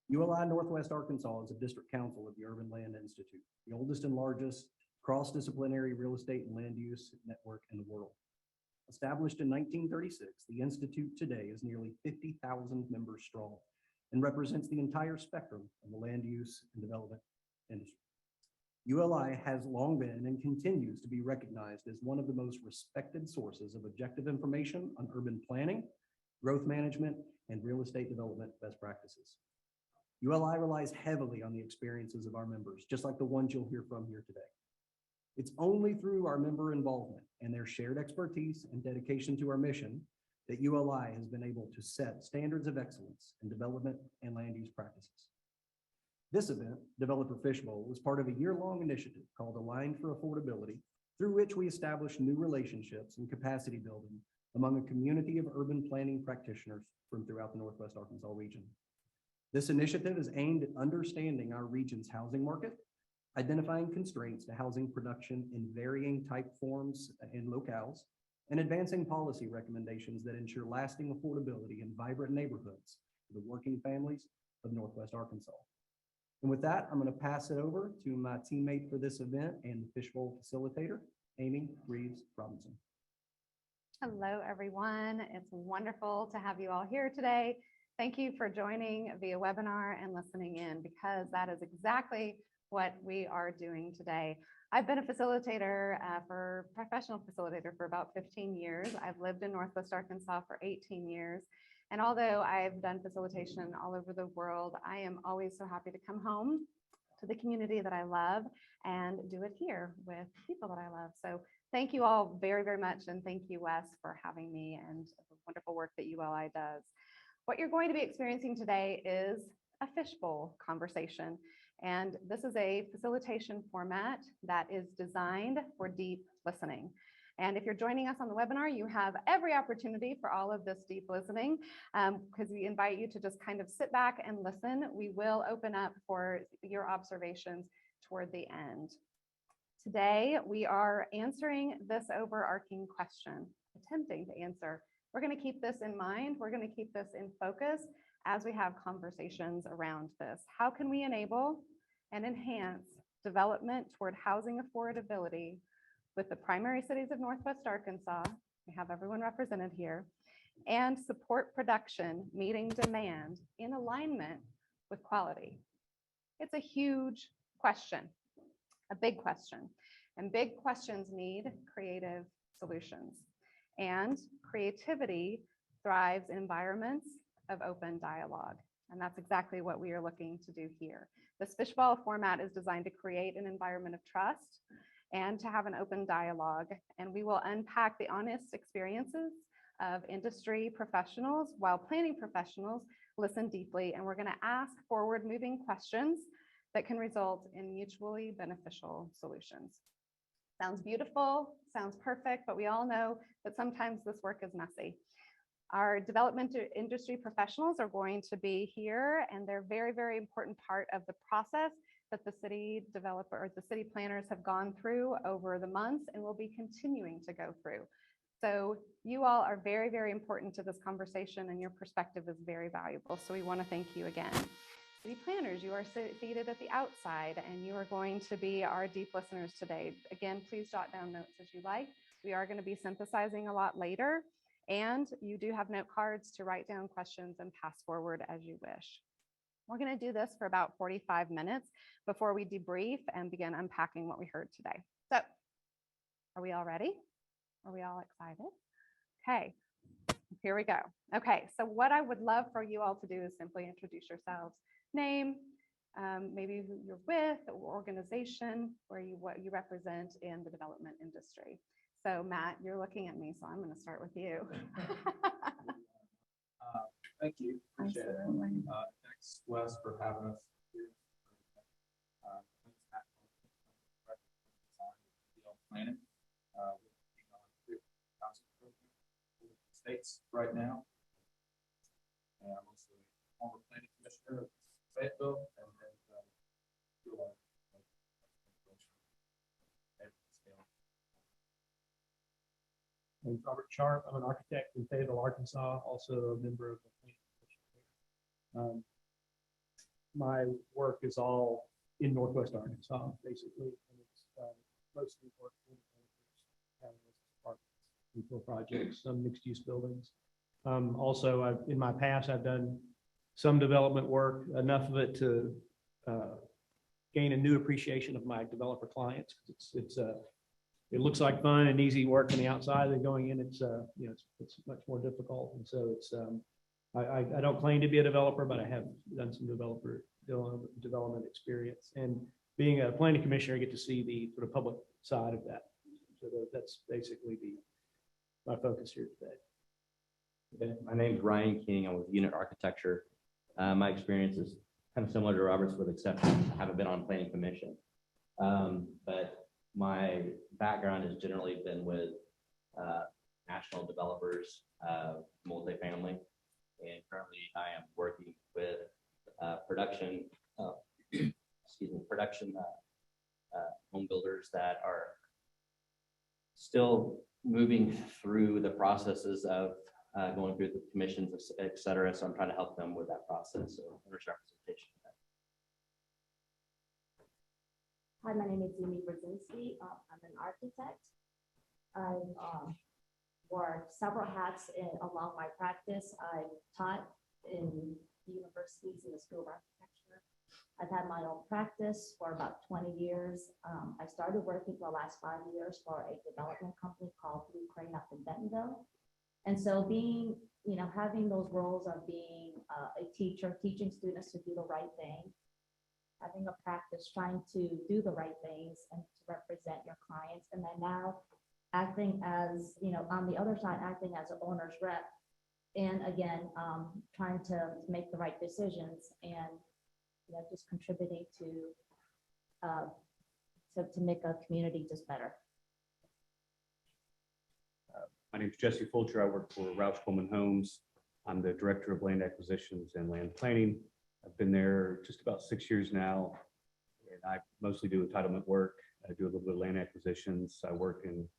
ULI Northwest Arkansas is a district council of the Urban Land Institute, the oldest and largest cross-disciplinary real estate and land use network in the world. Established in 1936, the Institute today is nearly 50,000 members strong and represents the entire spectrum of the land use and development industry. ULI has long been and continues to be recognized as one of the most respected sources of objective information on urban planning, growth management, and real estate development best practices. ULI relies heavily on the experiences of our members, just like the ones you'll hear from here today. It's only through our member involvement and their shared expertise and dedication to our mission that ULI has been able to set standards of excellence in development and land use practices. This event, Developer Fishbowl, was part of a year-long initiative called Aligned for Affordability, through which we established new relationships and capacity building among a community of urban planning practitioners from throughout the Northwest Arkansas region. This initiative is aimed at understanding our region's housing market, identifying constraints to housing production in varying type forms and locales, and advancing policy recommendations that ensure lasting affordability in vibrant neighborhoods for the working families of Northwest Arkansas. And with that, I'm going to pass it over to my teammate for this event and the Fishbowl facilitator, Amy Reeves Robinson. Hello, everyone. It's wonderful to have you all here today. Thank you for joining via webinar and listening in, because that is exactly what we are doing today. I've been a facilitator, professional facilitator for about 15 years. I've lived in Northwest Arkansas for 18 years. And although I've done facilitation all over the world, I am always so happy to come home to the community that I love and do it here with people that I love. So thank you all very, very much. And thank you, Wes, for having me and the wonderful work that ULI does. What you're going to be experiencing today is a fishbowl conversation. And this is a facilitation format that is designed for deep listening. And if you're joining us on the webinar, you have every opportunity for all of this deep listening, because we invite you to just kind of sit back and listen. We will open up for your observations toward the end. Today, we are answering this overarching question, attempting to answer. We're going to keep this in mind. We're going to keep this in focus as we have conversations around this. How can we enable and enhance development toward housing affordability with the primary cities of Northwest Arkansas? We have everyone represented here, and support production meeting demand in alignment with quality. It's a huge question, a big question, and big questions need creative solutions. And creativity thrives in environments of open dialogue. And that's exactly what we are looking to do here. This fishbowl format is designed to create an environment of trust and to have an open dialogue. And we will unpack the honest experiences of industry professionals while planning professionals listen deeply. And we're going to ask forward-moving questions that can result in mutually beneficial solutions. Sounds beautiful, sounds perfect, but we all know that sometimes this work is messy. Our development industry professionals are going to be here, and they're very, very important part of the process that the city developer or the city planners have gone through over the months and will be continuing to go through. So you all are very, very important to this conversation, and your perspective is very valuable. So we want to thank you again. City planners, you are seated at the outside, and you are going to be our deep listeners today. Again, please jot down notes as you like. We are going to be synthesizing a lot later, and you do have note cards to write down questions and pass forward as you wish. We're going to do this for about 45 minutes before we debrief and begin unpacking what we heard today. So are we all ready? Are we all excited? Okay, here we go. Okay, so what I would love for you all to do is simply introduce yourselves. Name, maybe who you're with, or organization, what you represent in the development industry. So Matt, you're looking at me, so I'm going to start with you. Thank you. Appreciate it. Thanks, Wes, for having us here. Planning. States right now. And I'm also a former planning commissioner of Fayetteville and I'm Robert Sharp. I'm an architect in Fayetteville, Arkansas, also a member of the planning commission. my work is all in Northwest Arkansas, basically. And it's mostly work in apartments, for projects, some mixed-use buildings. Also, in my past, I've done some development work, enough of it to gain a new appreciation of my developer clients. It looks like fun and easy work on the outside, and going in, it's much more difficult. And so I don't claim to be a developer, but I have done some development experience. And being a planning commissioner, I get to see the sort of public side of that. So that's basically my focus here today. Okay. My name is Ryan King. I'm with Unit Architecture. My experience is kind of similar to Robert's, with exception I haven't been on planning commission. But my background has generally been with national developers, multifamily, and currently I am working with production home builders that are still moving through the processes of going through the commissions, et cetera. So I'm trying to help them with that process. So owner's representation. Hi, my name is Yumi Brzezinski. I'm an architect. I've wore several hats along my practice. I've taught in universities in the School of Architecture. I've had my own practice for about 20 years. I started working for the last 5 years for a development company called Blue Crane up in Bentonville. And so having those roles of being a teacher, teaching students to do the right thing, having a practice, trying to do the right things and to represent your clients. And then now acting as, on the other side, acting as an owner's rep. And again, trying to make the right decisions and just contributing to make a community just better. My name is Jesse Fulcher. I work for Roush Coleman Homes. I'm the Director of Land Acquisitions and Land Planning. I've been there just about 6 years now, and I mostly do entitlement work. I do a little bit of land acquisitions. I work in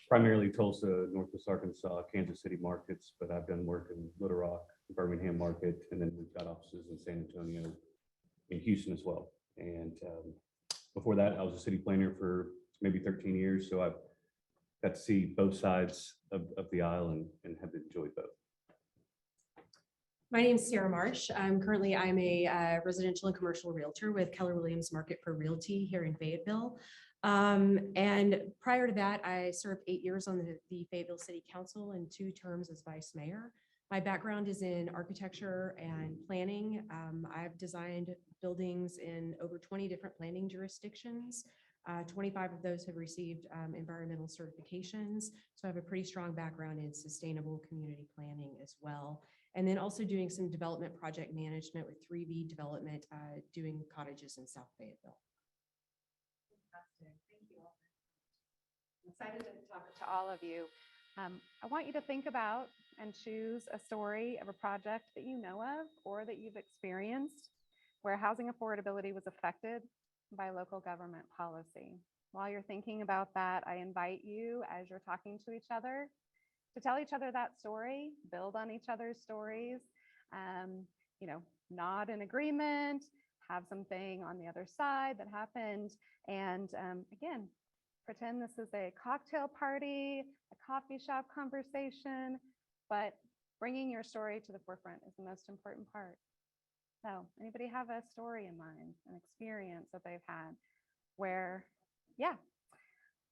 primarily Tulsa, Northwest Arkansas, Kansas City markets, but I've done work in Little Rock, Birmingham market, and then we've got offices in San Antonio, in Houston as well. And before that, I was a city planner for maybe 13 years, so I've got to see both sides of the aisle and have enjoyed both. My name is Sarah Marsh. I'm a residential and commercial realtor with Keller Williams Market for Realty here in Fayetteville. And prior to that, I served 8 years on the Fayetteville City Council and 2 terms as vice mayor. My background is in architecture and planning. I've designed buildings in over 20 different planning jurisdictions. 25 of those have received environmental certifications. So I have a pretty strong background in sustainable community planning as well. And then also doing some development project management with 3V Development, doing cottages in South Fayetteville. Fantastic. Thank you all. I'm excited to talk to all of you. I want you to think about and choose a story of a project that you know of or that you've experienced where housing affordability was affected by local government policy. While you're thinking about that, I invite you, as you're talking to each other, to tell each other that story, build on each other's stories, nod in agreement, have something on the other side that happened. And again, pretend this is a cocktail party, a coffee shop conversation, but bringing your story to the forefront is the most important part. So anybody have a story in mind, an experience that they've had where,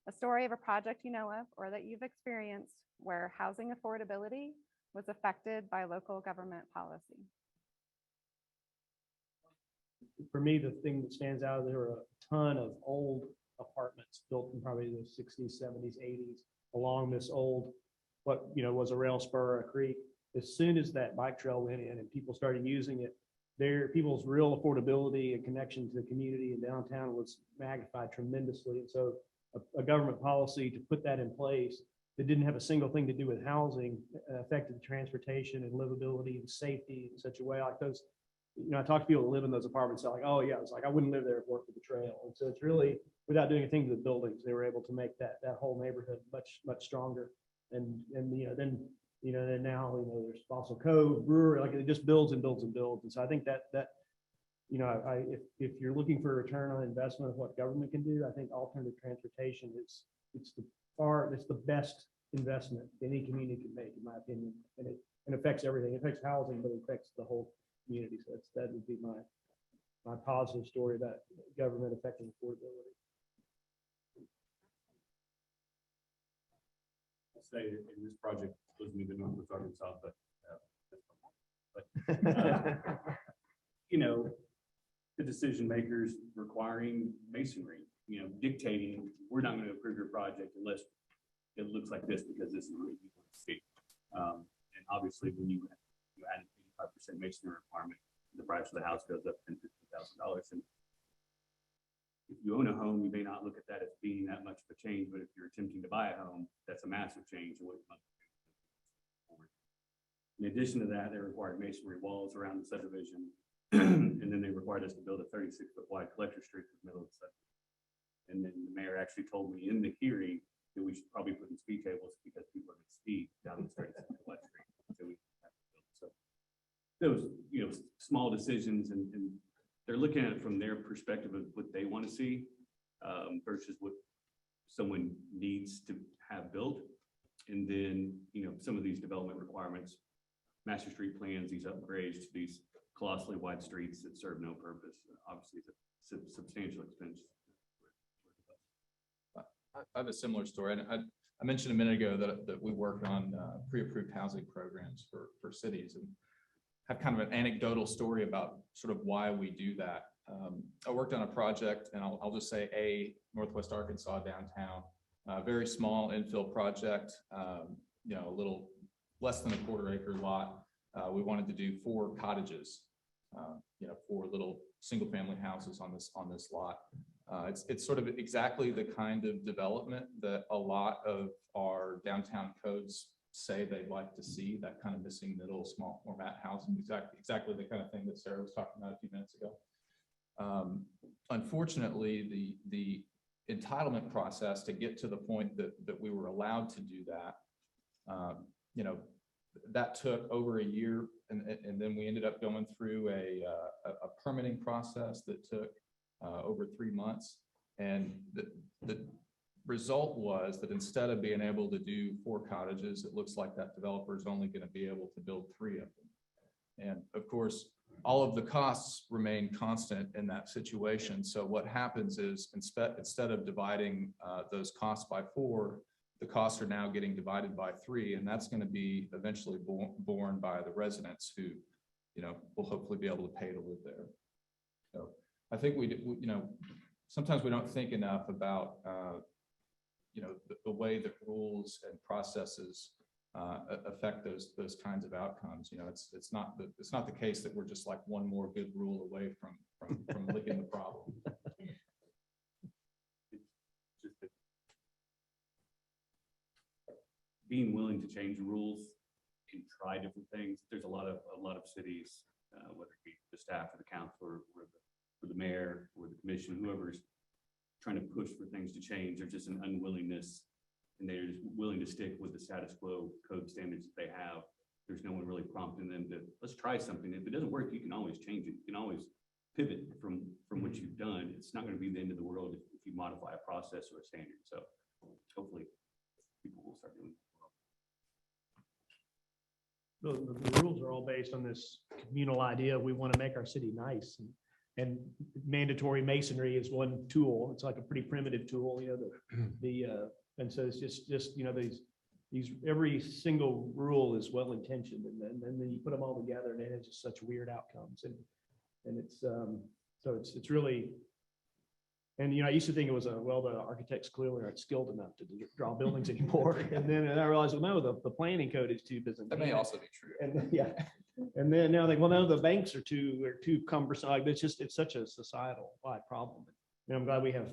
a story of a project you know of or that you've experienced where housing affordability was affected by local government policy? For me, the thing that stands out, there are a ton of old apartments built in probably the 60s, 70s, 80s along this old, what was a rail spur or a creek. As soon as that bike trail went in and people started using it, people's real affordability and connection to the community and downtown was magnified tremendously. And so a government policy to put that in place that didn't have a single thing to do with housing affected transportation and livability and safety in such a way like those. I talk to people that live in those apartments, they're like, oh yeah, it's like I wouldn't live there if it weren't for the trail. And so it's really, without doing anything to the buildings, they were able to make that whole neighborhood much stronger. And then now there's Fossil Cove Brewery, like it just builds and builds and builds. And so I think that you know, if you're looking for a return on investment of what government can do, I think alternative transportation it's the best investment any community can make, in my opinion. And it affects everything. It affects housing, but it affects the whole community. So that would be my positive story about government affecting affordability. I'll say in this project wasn't even Northwest Arkansas, but you know, the decision makers requiring masonry, you know, dictating, we're not going to approve your project unless it looks like this because this is what you want to see. And obviously, when you add an 85% masonry requirement, the price of the house goes up $10,000-$15,000. And if you own a home, you may not look at that as being that much of a change, but if you're attempting to buy a home, that's a massive change in what you want to do. In addition to that, they required masonry walls around the subdivision, and then they required us to build a 36-foot wide collector street in the middle of the subdivision. And then the mayor actually told me in the hearing that we should probably put in speed tables because people are going to speed down this 36-foot wide street. So we have to build. So those, you know, small decisions, and they're looking at it from their perspective of what they want to see versus what someone needs to have built. And then, you know, some of these development requirements, master street plans, these upgrades to these colossally wide streets that serve no purpose. Obviously, it's a substantial expense. I have a similar story. And I mentioned a minute ago that we work on pre-approved housing programs for cities, and have kind of an anecdotal story about sort of why we do that. I worked on a project, and I'll just say Northwest Arkansas downtown, very small infill project, you know, a little less than a quarter-acre lot. We wanted to do 4 cottages, you know, 4 little single-family houses on this lot. It's sort of exactly the kind of development that a lot of our downtown codes say they'd like to see, that kind of missing middle, small format housing, exactly the kind of thing that Sarah was talking about a few minutes ago. Unfortunately, the entitlement process to get to the point that we were allowed to do that, you know, that took over a year, and then we ended up going through a permitting process that took over 3 months. And the result was that instead of being able to do 4 cottages, it looks like that developer is only going to be able to build 3 of them. And of course, all of the costs remain constant in that situation. So what happens is instead of dividing those costs by 4, the costs are now getting divided by 3, and that's going to be eventually borne by the residents who, you know, will hopefully be able to pay to live there. So I think you know, sometimes we don't think enough about, you know, the way that rules and processes affect those kinds of outcomes. You know, it's not the case that we're just like one more good rule away from licking the problem. Being willing to change rules and try different things. There's a lot of cities, whether it be the staff or the council or the mayor or the commission, whoever's trying to push for things to change. There's just an unwillingness, and they're just willing to stick with the status quo code standards that they have. There's no one really prompting them to, let's try something. If it doesn't work, you can always change it. You can always pivot from what you've done. It's not going to be the end of the world if you modify a process or a standard. So hopefully people will start doing it. The rules are all based on this communal idea. We want to make our city nice, and mandatory masonry is one tool. It's like a pretty primitive tool, you know, and so it's just, you know, these every single rule is well-intentioned, and then you put them all together and it has just such weird outcomes. And it's, so it's really, and, you know, I used to think it was well, the architects clearly aren't skilled enough to draw buildings anymore. And then I realized, well, no, the planning code is too busy. That may also be true. And yeah, and then now they, well, no, the banks are too cumbersome. Like, it's such a societal wide problem. And I'm glad we have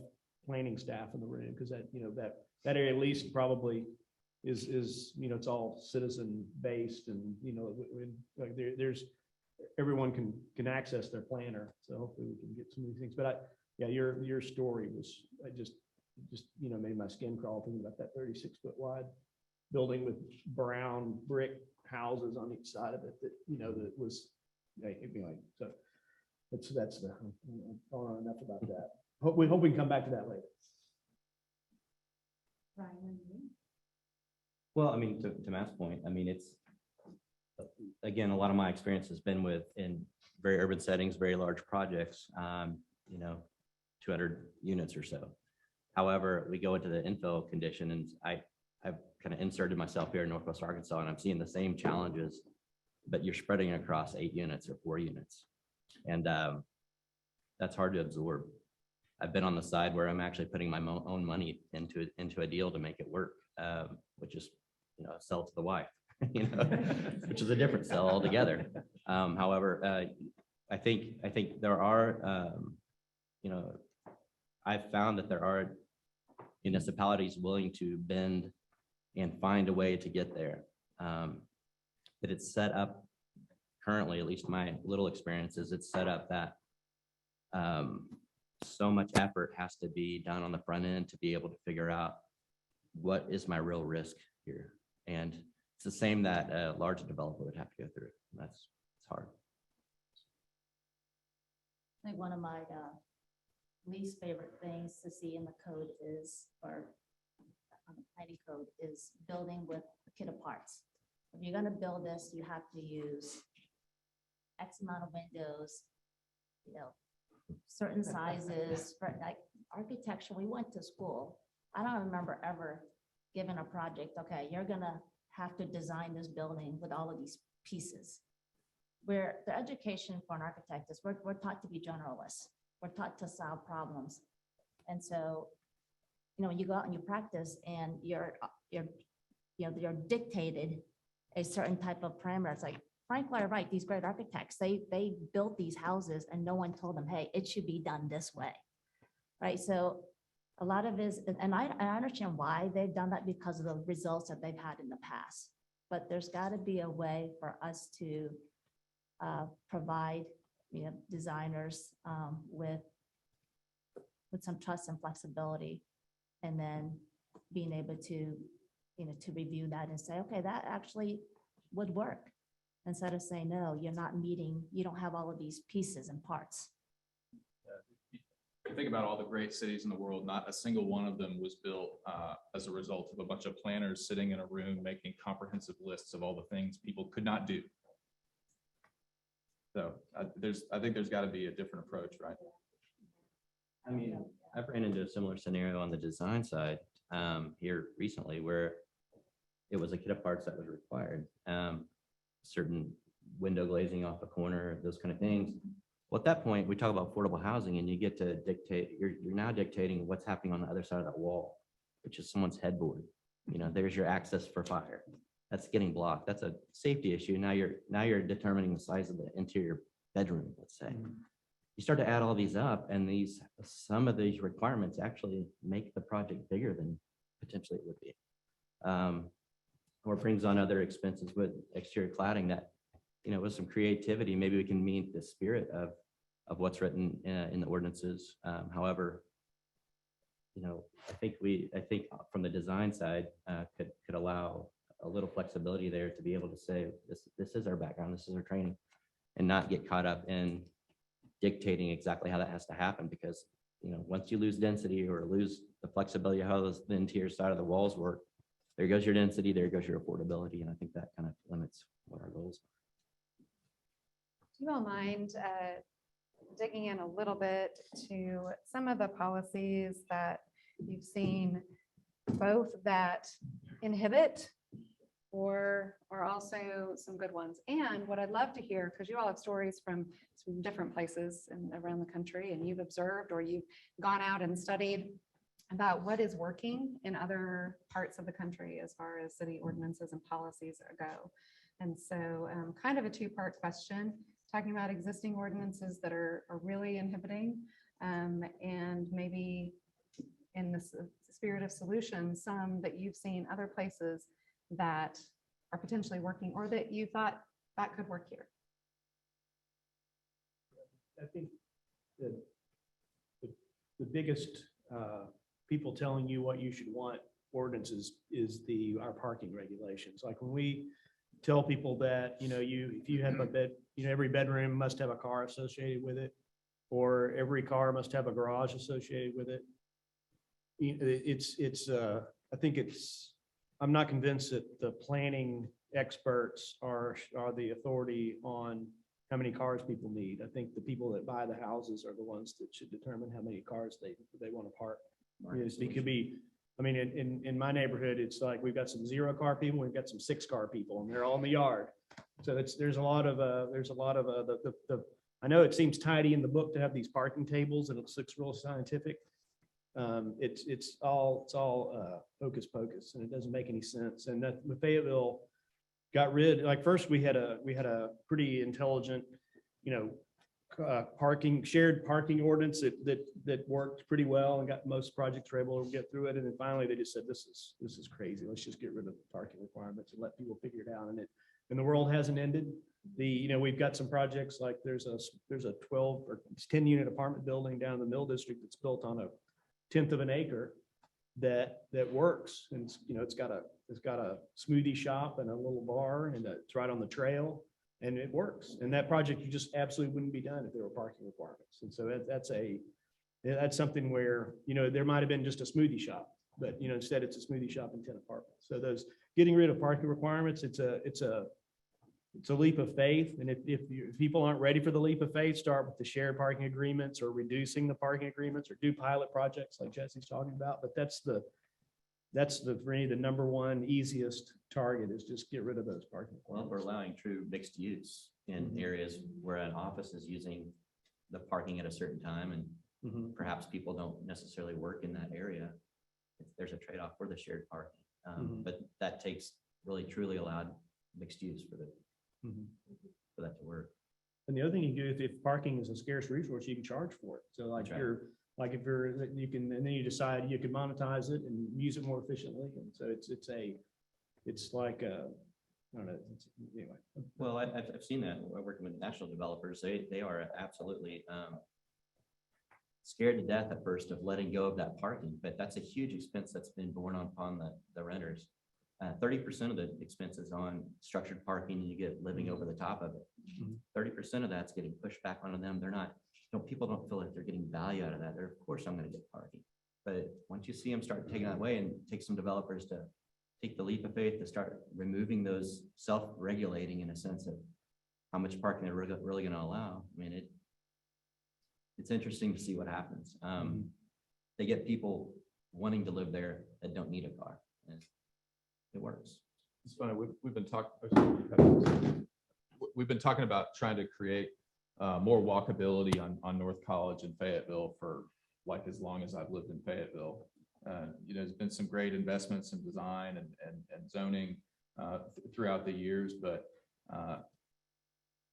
planning staff in the room, because that, you know, that area at least probably is, you know, it's all citizen based, and, you know, like there's everyone can access their planner. So hopefully we can get some of these things. But yeah, your story was, I just, you know, made my skin crawl thinking about that 36-foot wide building with brown brick houses on each side of it that, you know, that was, it'd be like, so that's the, I don't know enough about that. We hope we can come back to that later. Well, I mean, to Matt's point, I mean, it's, again, a lot of my experience has been in very urban settings, very large projects, 200 units or so. However, we go into the infill condition, and I've kind of inserted myself here in Northwest Arkansas, and I'm seeing the same challenges, but you're spreading it across 8 units or 4 units. And that's hard to absorb. I've been on the side where I'm actually putting my own money into a deal to make it work, which is, sell to the wife, which is a different sell altogether. However, I think there are, I've found that there are municipalities willing to bend and find a way to get there. That it's set up currently, at least my little experience is it's set up that so much effort has to be done on the front end to be able to figure out what is my real risk here. And it's the same that a large developer would have to go through. It's hard. I think one of my least favorite things to see in the code is, or on the planning code, is building with kit parts. If you're gonna build this, you have to use X amount of windows, certain sizes, for like architecture. We went to school. I don't remember ever given a project, okay, you're gonna have to design this building with all of these pieces. Where the education for an architect is we're taught to be generalists. We're taught to solve problems. And so, you go out and you practice and you're dictated a certain type of parameter. It's like Frank Lloyd Wright, these great architects, they built these houses and no one told them, hey, it should be done this way. Right. So a lot of this, and I understand why they've done that because of the results that they've had in the past. But there's got to be a way for us to provide designers with some trust and flexibility, and then being able to to review that and say, okay, that actually would work, instead of saying, no, you're not meeting, you don't have all of these pieces and parts. Think about all the great cities in the world, not a single one of them was built as a result of a bunch of planners sitting in a room making comprehensive lists of all the things people could not do. So I think there's got to be a different approach, right? I mean, I've ran into a similar scenario on the design side here recently, where it was a kit of parts that was required. Certain window glazing off a corner, those kind of things. Well, at that point, we talk about affordable housing, and you get to dictate, you're now dictating what's happening on the other side of that wall, which is someone's headboard. There's your access for fire. That's getting blocked. That's a safety issue. Now you're determining the size of the interior bedroom, let's say. Mm-hmm. You start to add all these up, and some of these requirements actually make the project bigger than potentially it would be. Or brings on other expenses with exterior cladding that, with some creativity, maybe we can meet the spirit of what's written in the ordinances. However, I think from the design side could allow a little flexibility there to be able to say, this is our background, this is our training, and not get caught up in dictating exactly how that has to happen. Because, once you lose density or lose the flexibility of how the interior side of the walls work, there goes your density, there goes your affordability. And I think that kind of limits what our goals are. Do you all mind digging in a little bit to some of the policies that you've seen, both that inhibit or also some good ones? And what I'd love to hear, because you all have stories from some different places around the country, and you've observed or you've gone out and studied about what is working in other parts of the country as far as city ordinances and policies go. And so kind of a two-part question, talking about existing ordinances that are really inhibiting, and maybe in the spirit of solutions, some that you've seen other places that are potentially working, or that you thought that could work here. I think the biggest people telling you what you should want ordinances is our parking regulations. Like when we tell people that, if you have a bed, every bedroom must have a car associated with it. or every car must have a garage associated with it. I think I'm not convinced that the planning experts are the authority on how many cars people need. I think the people that buy the houses are the ones that should determine how many cars they want to park. It could be, I mean, in my neighborhood, it's like we've got some 0-car people, we've got some 6-car people, and they're all in the yard. So there's a lot of I know it seems tidy in the book to have these parking tables and it looks real scientific. It's all hocus pocus and it doesn't make any sense. And that Fayetteville got rid, like first we had a pretty intelligent, shared parking ordinance that worked pretty well and got most projects were able to get through it. And then finally they just said, this is crazy. Let's just get rid of the parking requirements and let people figure it out. And the world hasn't ended. We've got some projects like there's a 12 or 10 unit apartment building down in the Mill District that's built on a 1/10 of an acre that works. And it's got a smoothie shop and a little bar and it's right on the trail and it works. And that project you just absolutely wouldn't be done if there were parking requirements. And so that's something where, there might've been just a smoothie shop, but instead it's a smoothie shop and 10 apartments. So those getting rid of parking requirements, it's a leap of faith. And if people aren't ready for the leap of faith, start with the shared parking agreements or reducing the parking agreements or do pilot projects like Jesse's talking about. But that's for me, the number one easiest target is just get rid of those parking Well, requirements. we're allowing true mixed use in areas where an office is using the parking at a certain time and Mhm. perhaps people don't necessarily work in that area. There's a trade-off for the shared parking. Mhm. But that takes really truly allowed mixed use for Mhm. that to work. And the other thing you can do, if parking is a scarce resource, you can charge for it. So like That's right. you can, and then you decide you can monetize it and use it more efficiently. And so it's like, I don't know, anyway. Well, I've seen that working with national developers. They are absolutely scared to death at first of letting go of that parking, but that's a huge expense that's been borne upon the renters. 30% of the expenses on structured parking, and you get living over the top of it. Mhm. 30% of that's getting pushed back onto them. They're not, people don't feel like they're getting value out of that. They're, of course, I'm going to get parking. But once you see them start taking that away and take some developers to take the leap of faith to start removing those self-regulating in a sense of how much parking they're really going to allow. I mean, it's interesting to see what happens. They get people wanting to live there that don't need a car. And it works. It's funny, we've been talking about trying to create more walkability on North College in Fayetteville for like as long as I've lived in Fayetteville. There's been some great investments in design and zoning throughout the years, but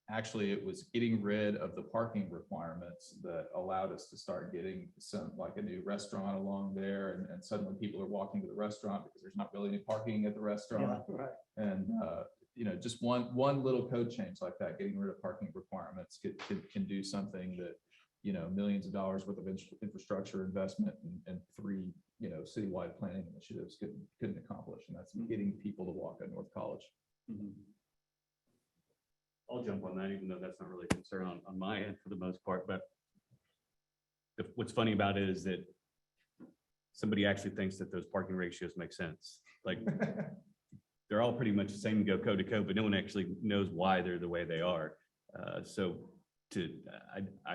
actually it was getting rid of the parking requirements that allowed us to start getting some, like a new restaurant along there. And suddenly people are walking to the restaurant because there's not really any parking at the restaurant. Yeah, right. And, just one little code change like that, getting rid of parking requirements can do something that, millions of dollars worth of infrastructure investment and 3, citywide planning initiatives couldn't accomplish. And that's getting people to walk at North College. I'll jump on that, even though that's not really a concern on my end for the most part. But what's funny about it is that somebody actually thinks that those parking ratios make sense. Like they're all pretty much the same, go code to code, but no one actually knows why they're the way they are. I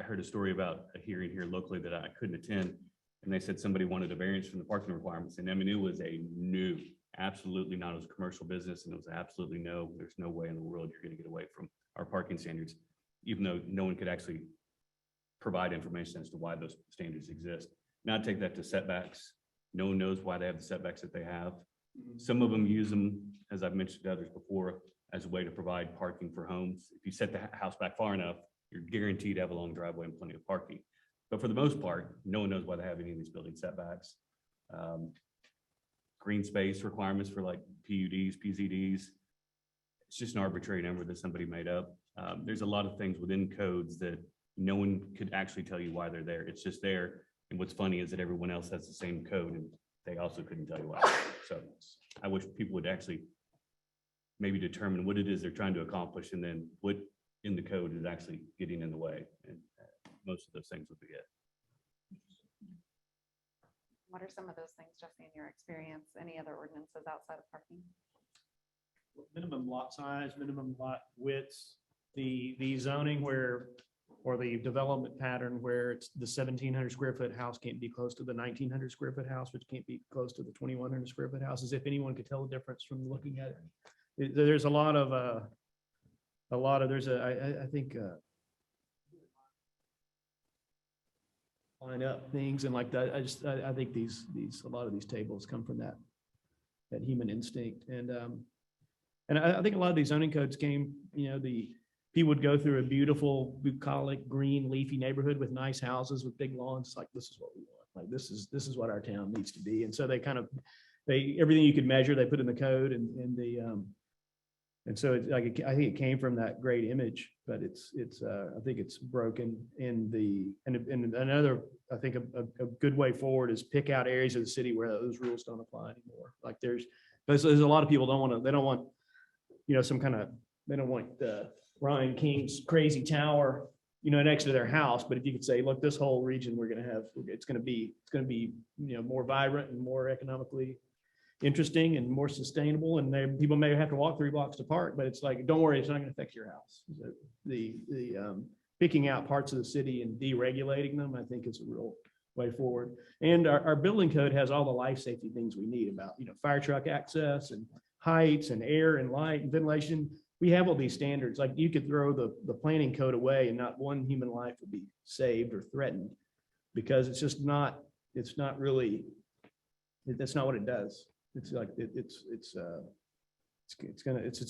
heard a story about a hearing here locally that I couldn't attend, and they said somebody wanted a variance from the parking requirements, and I mean, it was a new, absolutely not. It was a commercial business, and it was absolutely no. There's no way in the world you're going to get away from our parking standards, even though no one could actually provide information as to why those standards exist. Now take that to setbacks. No one knows why they have the setbacks that they have. Some of them use them, as I've mentioned to others before, as a way to provide parking for homes. If you set the house back far enough, you're guaranteed to have a long driveway and plenty of parking. But for the most part, no one knows why they have any of these building setbacks. Green space requirements for like PUDs, PZDs. It's just an arbitrary number that somebody made up. There's a lot of things within codes that no one could actually tell you why they're there. It's just there. And what's funny is that everyone else has the same code and they also couldn't tell you why. So I wish people would actually maybe determine what it is they're trying to accomplish and then what in the code is actually getting in the way. And most of those things would be it. What are some of those things, Jesse, in your experience? Any other ordinances outside of parking? Minimum lot size, minimum lot widths, the zoning where, or the development pattern where it's the 1,700 square foot house can't be close to the 1,900 square foot house, which can't be close to the 2,100 square foot house, as if anyone could tell the difference from looking at it. There's a lot of, I think, line up things and like that. I think a lot of these tables come from that human instinct. And I think a lot of these zoning codes came, people would go through a beautiful bucolic green leafy neighborhood with nice houses with big lawns. It's like, this is what we want. Like, this is what our town needs to be. And so they everything you could measure, they put in the code and so it's like, I think it came from that great image, but I think it's broken and another, I think a good way forward is pick out areas of the city where those rules don't apply anymore. Like there's a lot of people they don't want, they don't want Ryan King's crazy tower, next to their house. But if you could say, look, this whole region it's going to be, more vibrant and more economically interesting and more sustainable, and people may have to walk 3 blocks to park, but it's like, don't worry, it's not going to affect your house. The picking out parts of the city and deregulating them, I think, is a real way forward. And our building code has all the life safety things we need about, fire truck access and heights and air and light and ventilation. We have all these standards. Like, you could throw the planning code away and not one human life would be saved or threatened, because it's just not really, that's not what it does. It's like, it's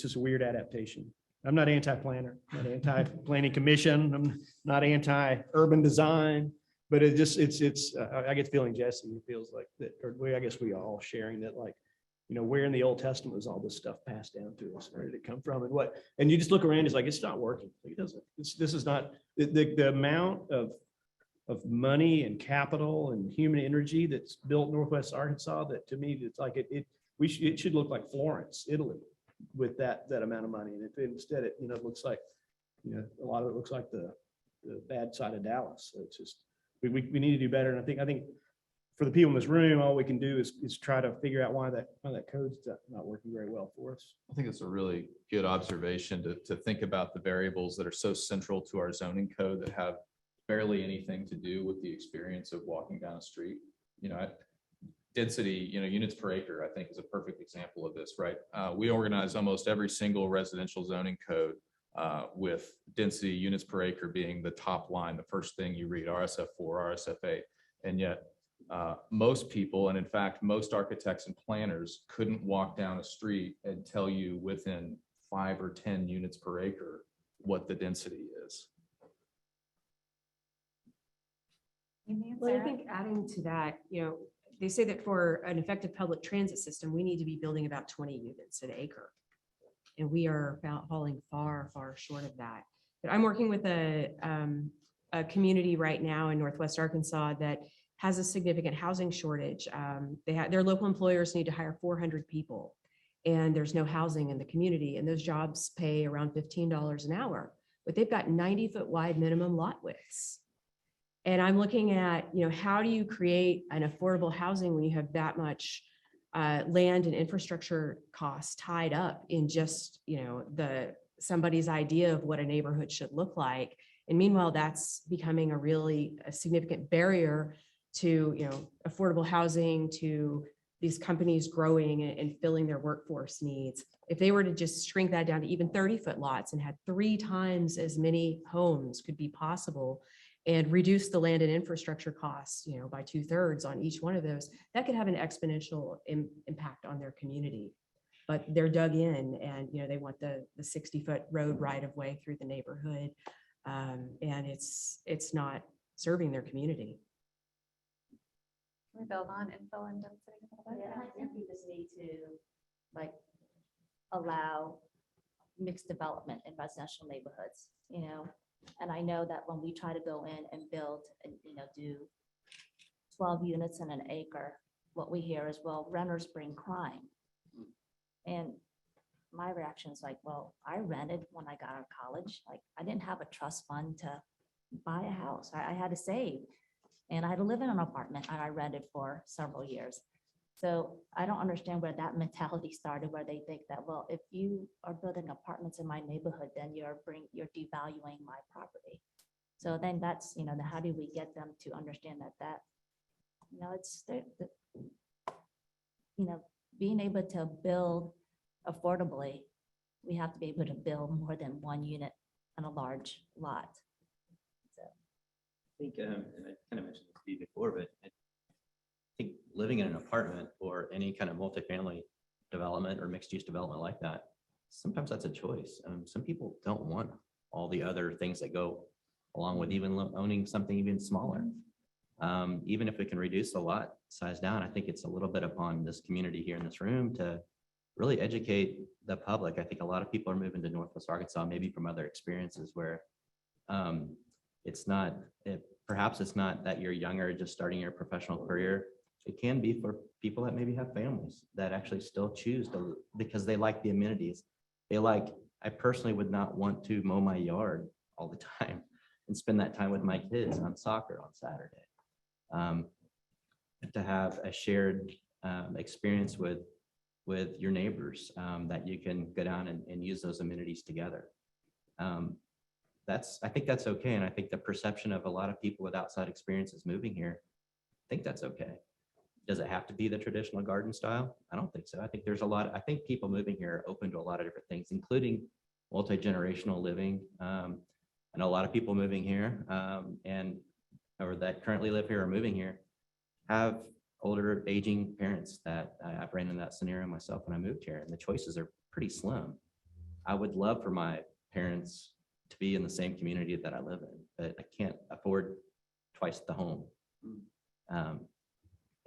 just a weird adaptation. I'm not anti-planner, not anti-planning commission. I'm not anti-urban design, but I get the feeling, Jesse, it feels like that, or I guess we all sharing that, like, where in the Old Testament was all this stuff passed down to us? Where did it come from? And you just look around, it's like, it's not working. It doesn't, this is not the amount of money and capital and human energy that's built Northwest Arkansas, that to me, it's like it should look like Florence, Italy, with that amount of money. And if instead it looks like, a lot of it looks like the bad side of Dallas. So it's just, we need to do better. And I think for the people in this room, all we can do is try to figure out why that code's not working very well for us. I think it's a really good observation to think about the variables that are so central to our zoning code that have barely anything to do with the experience of walking down a street. Density, units per acre, I think, is a perfect example of this, right? We organize almost every single residential zoning code with density, units per acre being the top line, the first thing you read, RSF 4, RSF 8. And yet most people, and in fact, most architects and planners, couldn't walk down a street and tell you within 5 or 10 units per acre what the density is. Well, I think adding to that, they say that for an effective public transit system, we need to be building about 20 units an acre. And we are falling far, far short of that. But I'm working with a community right now in Northwest Arkansas that has a significant housing shortage. Their local employers need to hire 400 people, and there's no housing in the community. And those jobs pay around $15 an hour, but they've got 90-foot wide minimum lot widths. And I'm looking at, how do you create an affordable housing when you have that much land and infrastructure costs tied up in just, somebody's idea of what a neighborhood should look like. And meanwhile, that's becoming a significant barrier to, affordable housing, to these companies growing and filling their workforce needs. If they were to just shrink that down to even 30-foot lots and had 3 times as many homes could be possible, and reduce the land and infrastructure costs, by 2/3 on each one of those, that could have an exponential impact on their community. But they're dug in, and they want the 60-foot road right of way through the neighborhood, and it's not serving their community. Can we build on infill and density a little bit? Yeah, I think we just need to allow mixed development in residential neighborhoods, And I know that when we try to go in and build and, do 12 units in an acre, what we hear is, well, renters bring crime. And my reaction is like, well, I rented when I got out of college. Like, I didn't have a trust fund to buy a house. I had to save. And I had to live in an apartment and I rented for several years. So I don't understand where that mentality started, where they think that, well, if you are building apartments in my neighborhood, then you're devaluing my property. So then that's, how do we get them to understand that, it's, being able to build affordably, we have to be able to build more than one unit on a large lot. So. I think, and I kind of mentioned this to you before, but I think living in an apartment or any kind of multifamily development or mixed-use development like that, sometimes that's a choice. Some people don't want all the other things that go along with even owning something even smaller. Even if we can reduce the lot size down, I think it's a little bit upon this community here in this room to really educate the public. I think a lot of people are moving to Northwest Arkansas, maybe from other experiences where perhaps it's not that you're younger, just starting your professional career. It can be for people that maybe have families that actually still choose to, because they like the amenities. I personally would not want to mow my yard all the time and spend that time with my kids on soccer on Saturday. To have a shared experience with your neighbors, that you can go down and use those amenities together. I think that's okay. And I think the perception of a lot of people with outside experiences moving here, I think that's okay. Does it have to be the traditional garden style? I don't think so. I think I think people moving here are open to a lot of different things, including multi-generational living. I know a lot of people moving here or that currently live here or moving here have older aging parents that I've ran in that scenario myself when I moved here, and the choices are pretty slim. I would love for my parents to be in the same community that I live in, but I can't afford twice the home.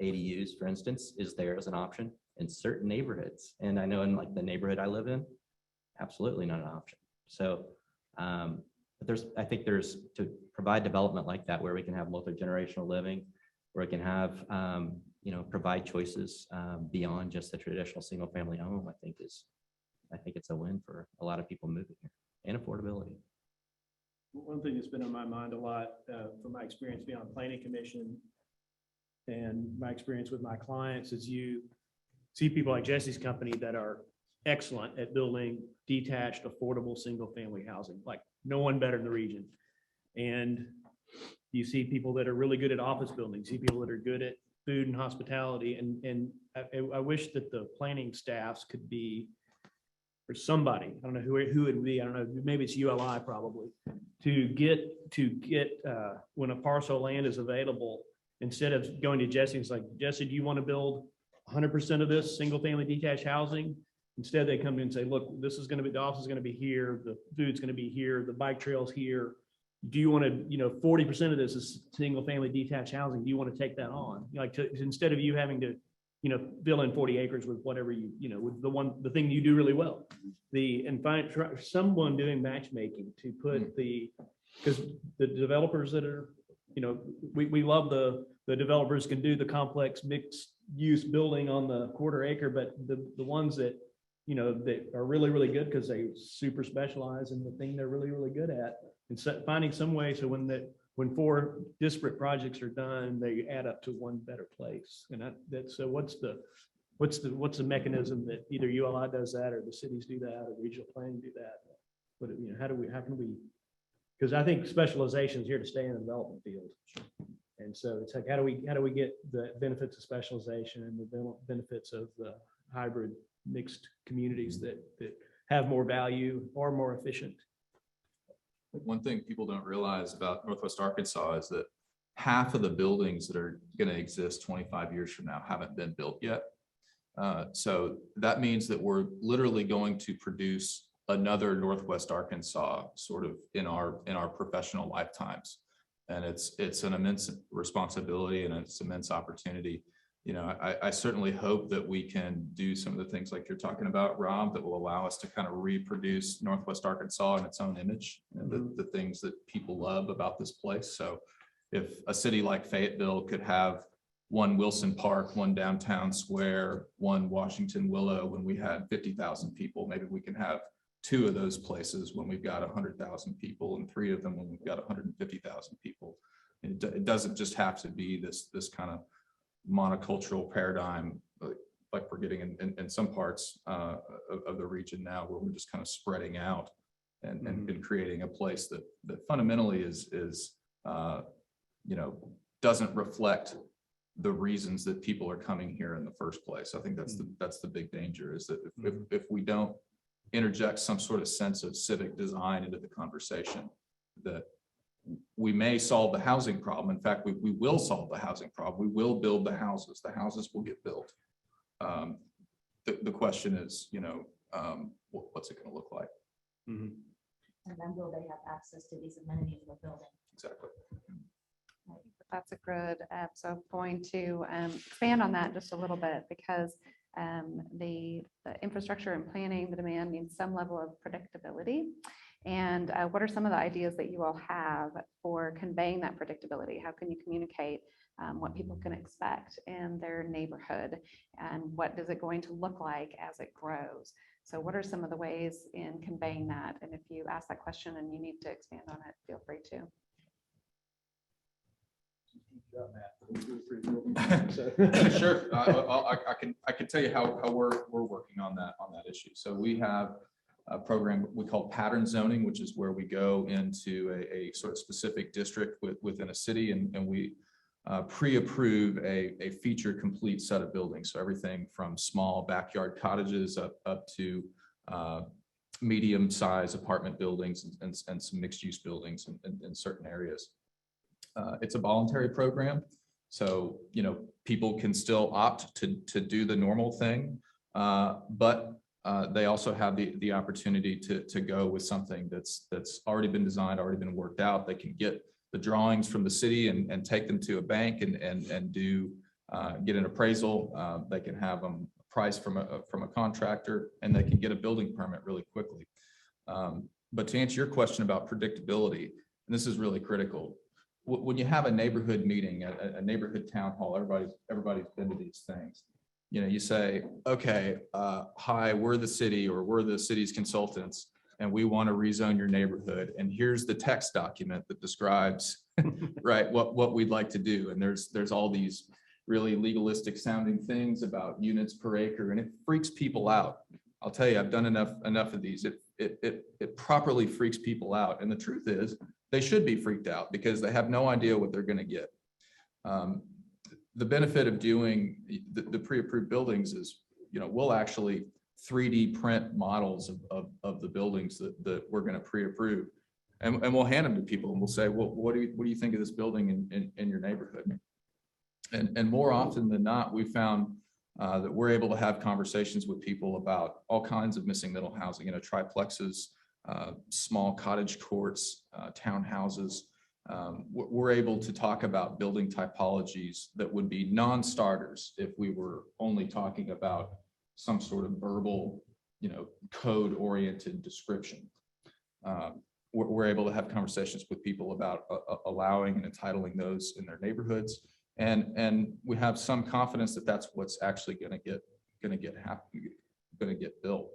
ADUs, for instance, is there as an option in certain neighborhoods. And I know in like the neighborhood I live in, absolutely not an option. So I think there's to provide development like that where we can have multi-generational living, where we can have, provide choices beyond just the traditional single family home, I think it's a win for a lot of people moving here, and affordability. One thing that's been on my mind a lot from my experience being on planning commission and my experience with my clients is you see people like Jesse's company that are excellent at building detached, affordable, single family housing, like no one better in the region. And you see people that are really good at office buildings, you see people that are good at food and hospitality. And I wish that the planning staffs could be, or somebody, I don't know who it would be, I don't know, maybe it's ULI probably, to get when a parcel of land is available, instead of going to Jesse, it's like, Jesse, do you want to build 100% of this single family detached housing? Instead, they come in and say, look, this is going to be, the office is going to be here, the food's going to be here, the bike trail's here. Do you want to, 40% of this is single family detached housing. Do you want to take that on? Instead of you having to, fill in 40 acres with whatever with the thing you do really well. And find someone doing matchmaking to put because the developers that are, we love the developers can do the complex mixed use building on the quarter acre, but the ones that, that are really, really good because they super specialize in the thing they're really, really good at, and finding some way so when 4 disparate projects are done, they add up to one better place. And so what's the mechanism that either ULI does that, or the cities do that, or regional planning do that? But how can we? Because I think specialization is here to stay in the development field. And so it's like, how do we get the benefits of specialization and the benefits of the hybrid mixed communities that have more value or more efficient? One thing people don't realize about Northwest Arkansas is that half of the buildings that are going to exist 25 years from now haven't been built yet. So that means that we're literally going to produce another Northwest Arkansas sort of in our professional lifetimes. And it's an immense responsibility and it's immense opportunity. I certainly hope that we can do some of the things like you're talking about, Rob, that will allow us to kind of reproduce Northwest Arkansas in its own image and the things that people love about this place. So if a city like Fayetteville could have one Wilson Park, one downtown square, one Washington Willow, when we had 50,000 people, maybe we can have 2 of those places when we've got 100,000 people and 3 of them when we've got 150,000 people. It doesn't just have to be this kind of monocultural paradigm like we're getting in some parts of the region now, where we're just kind of spreading out and creating a place that fundamentally is doesn't reflect the reasons that people are coming here in the first place. I think that's the big danger, is that if we don't interject some sort of sense of civic design into the conversation, that we may solve the housing problem. In fact, we will solve the housing problem. We will build the houses. The houses will get built. The question is, what's it going to look like? And then will they have access to these amenities in the building? Exactly. That's a good, so going to expand on that just a little bit, because the infrastructure and planning, the demand needs some level of predictability. And what are some of the ideas that you all have for conveying that predictability? How can you communicate what people can expect in their neighborhood, and what is it going to look like as it grows? So what are some of the ways in conveying that? And if you ask that question and you need to expand on it, feel free to. Sure. I can tell you how we're working on that issue. So we have a program we call pattern zoning, which is where we go into a sort of specific district within a city, and we pre-approve a feature complete set of buildings. So everything from small backyard cottages up to medium-sized apartment buildings and some mixed-use buildings in certain areas. It's a voluntary program, so people can still opt to do the normal thing, but they also have the opportunity to go with something that's already been designed, already been worked out. They can get the drawings from the city and take them to a bank and do get an appraisal. They can have them priced from a contractor, and they can get a building permit really quickly. But to answer your question about predictability, and this is really critical, when you have a neighborhood meeting, a neighborhood town hall, everybody's been to these things. You say, okay, hi, we're the city, or we're the city's consultants, and we want to rezone your neighborhood. And here's the text document that describes right what we'd like to do. And there's all these really legalistic sounding things about units per acre, and it freaks people out. I'll tell you, I've done enough of these. It properly freaks people out. And the truth is, they should be freaked out because they have no idea what they're going to get. The benefit of doing the pre-approved buildings is, we'll actually 3D print models of the buildings that we're going to pre-approve, and we'll hand them to people, and we'll say, well, what do you think of this building in your neighborhood? And more often than not, we found that we're able to have conversations with people about all kinds of missing middle housing, triplexes, small cottage courts, townhouses. We're able to talk about building typologies that would be non-starters if we were only talking about some sort of verbal, code-oriented description. We're able to have conversations with people about allowing and entitling those in their neighborhoods, and we have some confidence that that's what's actually going to get built.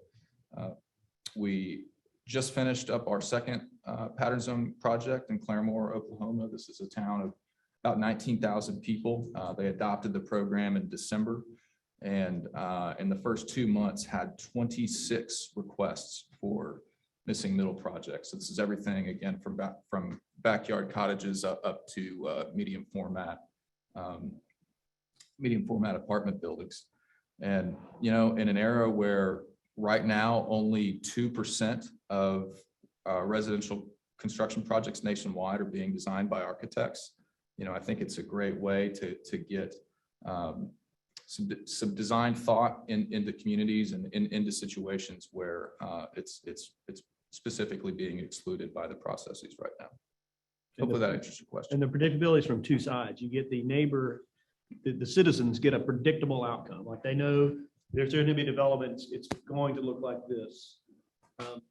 We just finished up our second pattern zone project in Claremore, Oklahoma. This is a town of about 19,000 people. They adopted the program in December, and in the first 2 months had 26 requests for missing middle projects. So this is everything, again, from backyard cottages up to medium format apartment buildings. And in an era where right now only 2% of residential construction projects nationwide are being designed by architects, I think it's a great way to get some design thought into communities and into situations where it's specifically being excluded by the processes right now. Hopefully that answers your question. And the predictability is from two sides. You get the neighbor, the citizens get a predictable outcome. Like they know there's going to be development, it's going to look like this.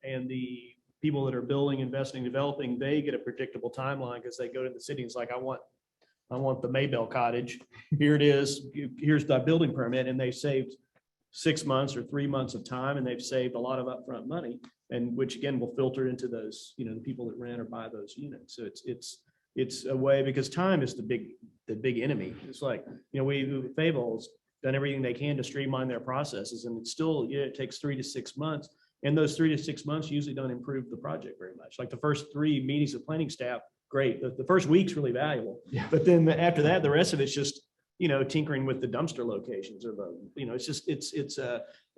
And the people that are building, investing, developing, they get a predictable timeline because they go to the city and it's like, I want the Maybell cottage. Here it is. Here's the building permit. And they saved 6 months or 3 months of time, and they've saved a lot of upfront money, and which again will filter into those, the people that rent or buy those units. So it's a way, because time is the big enemy. It's like, Fable's done everything they can to streamline their processes, and it's still, it takes 3 to 6 months. And those 3 to 6 months usually don't improve the project very much. Like the first 3 meetings of planning staff, great. The first week's really valuable. Yeah. But then after that, the rest of it's just, tinkering with the dumpster locations or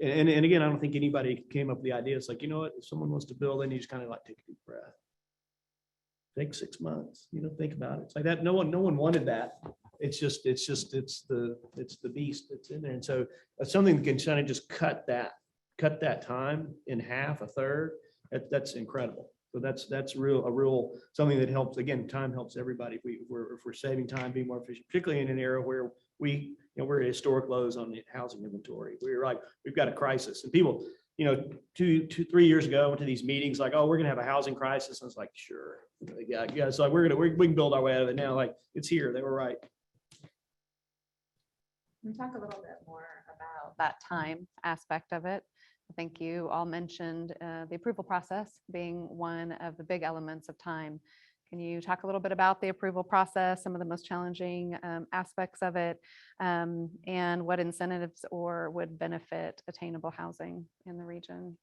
and again, I don't think anybody came up with the idea. It's like, if someone wants to build, then you just kind of like take a deep breath. Take 6 months, think about it. It's like that. No one wanted that. It's the beast that's in there. And so that's something that can kind of just cut that time in half, a third. That's incredible. So that's a real something that helps. Again, time helps everybody. If we're saving time, being more efficient, particularly in an era where we're at historic lows on the housing inventory. We've got a crisis, and people, 2-3 years ago, I went to these meetings like, oh, we're gonna have a housing crisis. I was like, sure, yeah. So we can build our way out of it now. Like, it's here. They were right. Can we talk a little bit more about that time aspect of it? I think you all mentioned the approval process being one of the big elements of time. Can you talk a little bit about the approval process, some of the most challenging aspects of it, and what incentives or would benefit attainable housing in the region?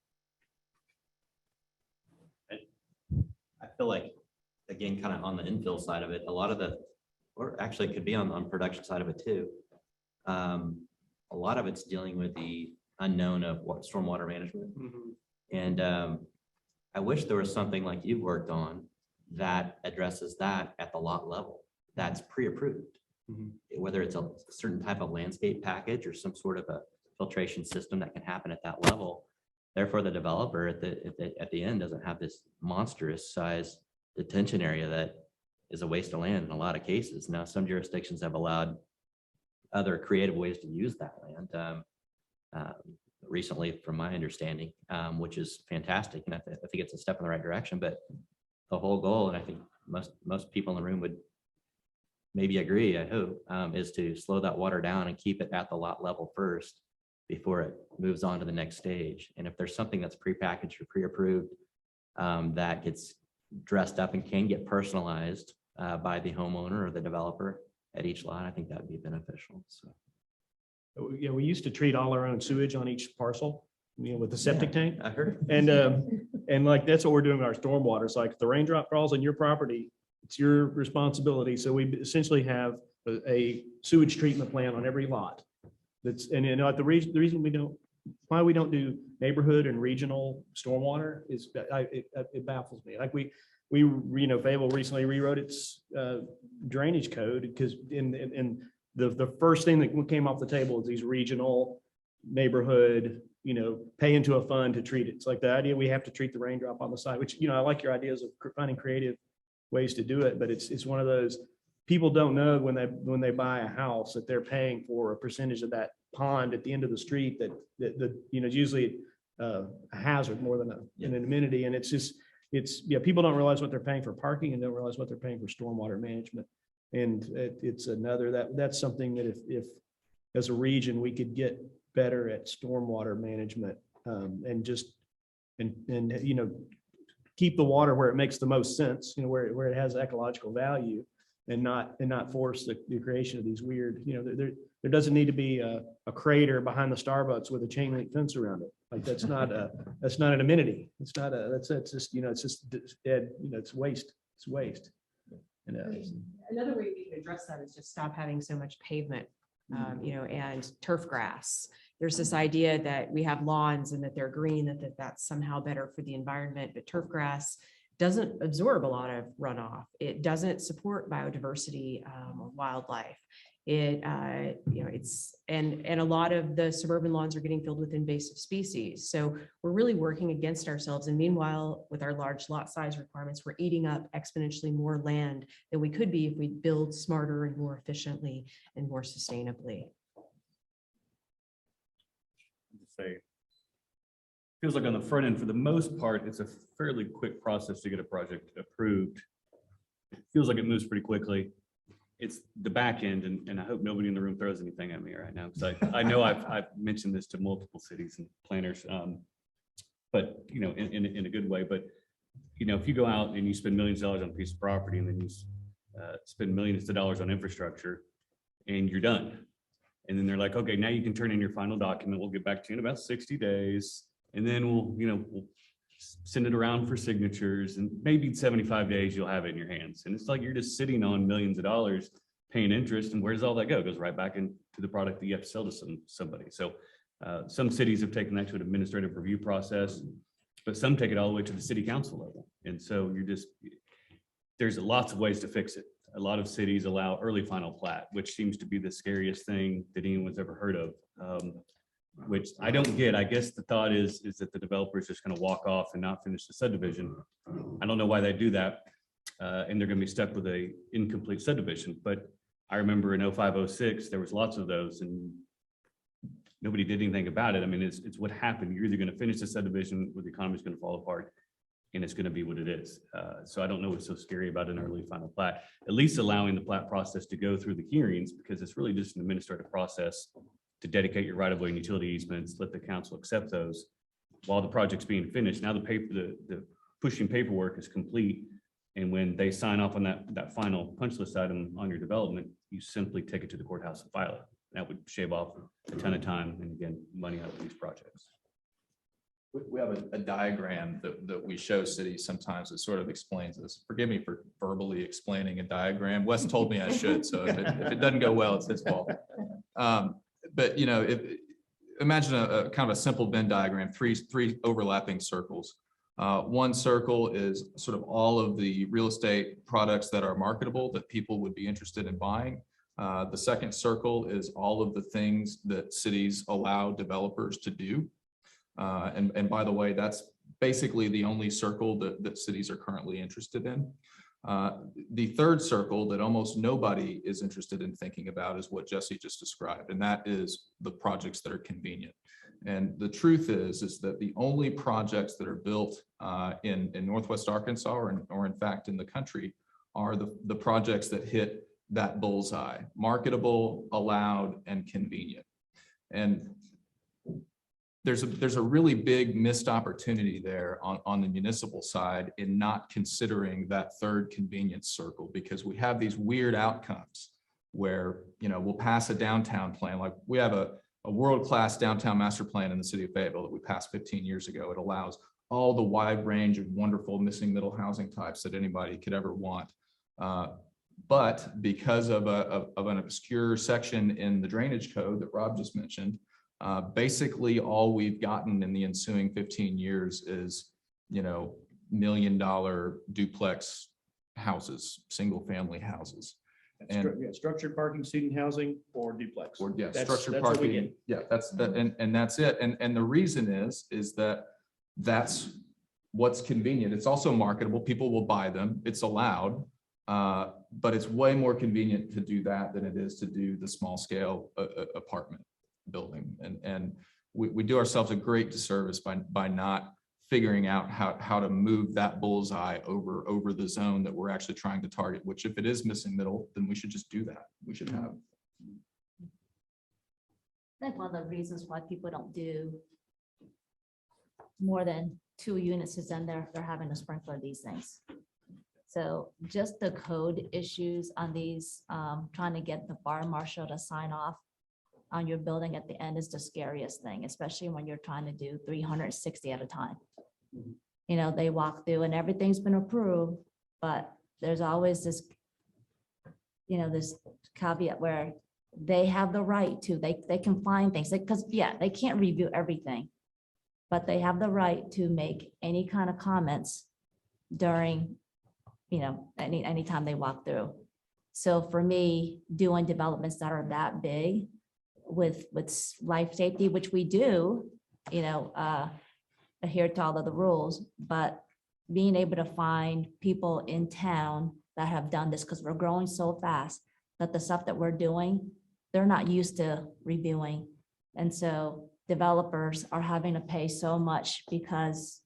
I feel like, again, kind of on the infill side of it, a lot of or actually it could be on production side of it too. A lot of it's dealing with the unknown of what stormwater management. And I wish there was something like you've worked on that addresses that at the lot level, that's pre-approved. Whether it's a certain type of landscape package or some sort of a filtration system that can happen at that level. Therefore, the developer at the end doesn't have this monstrous size detention area that is a waste of land in a lot of cases. Now, some jurisdictions have allowed other creative ways to use that land. Recently, from my understanding, which is fantastic. And I think it's a step in the right direction, but the whole goal, and I think most people in the room would maybe agree, I hope, is to slow that water down and keep it at the lot level first before it moves on to the next stage. And if there's something that's prepackaged or pre-approved that gets dressed up and can get personalized by the homeowner or the developer at each lot, I think that would be beneficial. So. Yeah, we used to treat all our own sewage on each parcel, with the septic tank. I heard. And like, that's what we're doing with our stormwater. It's like if the raindrop falls on your property, it's your responsibility. So we essentially have a sewage treatment plant on every lot. The reason why we don't do neighborhood and regional stormwater is it baffles me. Like we Fable recently rewrote its drainage code because the first thing that came off the table is these regional neighborhood, pay into a fund to treat it. It's like the idea we have to treat the raindrop on the side, which, I like your ideas of finding creative ways to do it, but it's one of those, people don't know when they buy a house that they're paying for a percentage of that pond at the end of the street that usually a hazard more than an amenity. And people don't realize what they're paying for parking and don't realize what they're paying for stormwater management. And it's that's something that if as a region, we could get better at stormwater management and keep the water where it makes the most sense, where it has ecological value and not force the creation of these weird, there doesn't need to be a crater behind the Starbucks with a chain link fence around it. Like that's not an amenity. It's dead, it's waste. It's waste. Another way we can address that is just stop having so much pavement, and turf grass. There's this idea that we have lawns and that they're green, that's somehow better for the environment, but turf grass doesn't absorb a lot of runoff. It doesn't support biodiversity or wildlife. It's a lot of the suburban lawns are getting filled with invasive species. So we're really working against ourselves. And meanwhile, with our large lot size requirements, we're eating up exponentially more land than we could be if we build smarter and more efficiently and more sustainably. Say, feels like on the front end, for the most part, it's a fairly quick process to get a project approved. It feels like it moves pretty quickly. it's the back end, and I hope nobody in the room throws anything at me right now, because I know I've mentioned this to multiple cities and planners, but, you know, in a good way. But, you know, if you go out and you spend millions of dollars on a piece of property, and then you spend millions of dollars on infrastructure, and you're done. And then they're like, okay, now you can turn in your final document. We'll get back to you in about 60 days. And then we'll send it around for signatures, and maybe 75 days you'll have it in your hands. And it's like you're just sitting on millions of dollars paying interest. And where does all that go? It goes right back into the product that you have to sell to somebody. So some cities have taken that to an administrative review process, but some take it all the way to the city council level. And so there's lots of ways to fix it. A lot of cities allow early final plat, which seems to be the scariest thing that anyone's ever heard of. Which I don't get. I guess the thought is that the developer is just going to walk off and not finish the subdivision. I don't know why they do that. And they're going to be stuck with a incomplete subdivision. But I remember in 05, 06, there was lots of those and nobody did anything about it. I mean, it's what happened. You're either going to finish the subdivision or the economy is going to fall apart, and it's going to be what it is. So I don't know what's so scary about an early final plat, at least allowing the plat process to go through the hearings, because it's really just an administrative process to dedicate your right-of-way and utility easements, let the council accept those while the project's being finished. Now the pushing paperwork is complete. And when they sign off on that final punch list item on your development, you simply take it to the courthouse and file it. That would shave off a ton of time and, again, money out of these projects. We have a diagram that we show cities sometimes that sort of explains this. Forgive me for verbally explaining a diagram. Wes told me I should, so if it doesn't go well, it's his fault. But, you know, imagine a kind of a simple Venn diagram, three overlapping circles. One circle is sort of all of the real estate products that are marketable that people would be interested in buying. The second circle is all of the things that cities allow developers to do. And by the way, that's basically the only circle that cities are currently interested in. The third circle that almost nobody is interested in thinking about is what Jesse just described, and that is the projects that are convenient. And the truth is that the only projects that are built in Northwest Arkansas or in fact in the country are the projects that hit that bullseye: marketable, allowed, and convenient. And there's a really big missed opportunity there on the municipal side in not considering that third convenience circle, because we have these weird outcomes where, you know, we'll pass a downtown plan. Like we have a world-class downtown master plan in the city of Fayetteville that we passed 15 years ago. It allows all the wide range of wonderful missing middle housing types that anybody could ever want. But because of an obscure section in the drainage code that Rob just mentioned, basically all we've gotten in the ensuing 15 years is, you know, $1 million duplex houses, single family houses. And Structured parking, student housing, or duplex. or yeah, That's structured what we parking. get. Yeah, that's that, and that's it. And the reason is that that's what's convenient. It's also marketable. People will buy them. It's allowed. But it's way more convenient to do that than it is to do the small scale apartment building. And we do ourselves a great disservice by not figuring out how to move that bullseye over the zone that we're actually trying to target, which if it is missing middle, then we should just do that. We should have. I think one of the reasons why people don't do more than 2 units is then they're having to sprinkler these things. So just the code issues on these, trying to get the fire marshal to sign off on your building at the end is the scariest thing, especially when you're trying to do 360 at a time. You know, they walk through and everything's been approved, but there's always this, you know, this caveat where they have the right to, they can find things, because yeah, they can't review everything, but they have the right to make any kind of comments during, you know, anytime they walk through. So for me, doing developments that are that big with life safety, which we do, you know, adhere to all of the rules, but being able to find people in town that have done this, because we're growing so fast that the stuff that we're doing, they're not used to reviewing. And so developers are having to pay so much because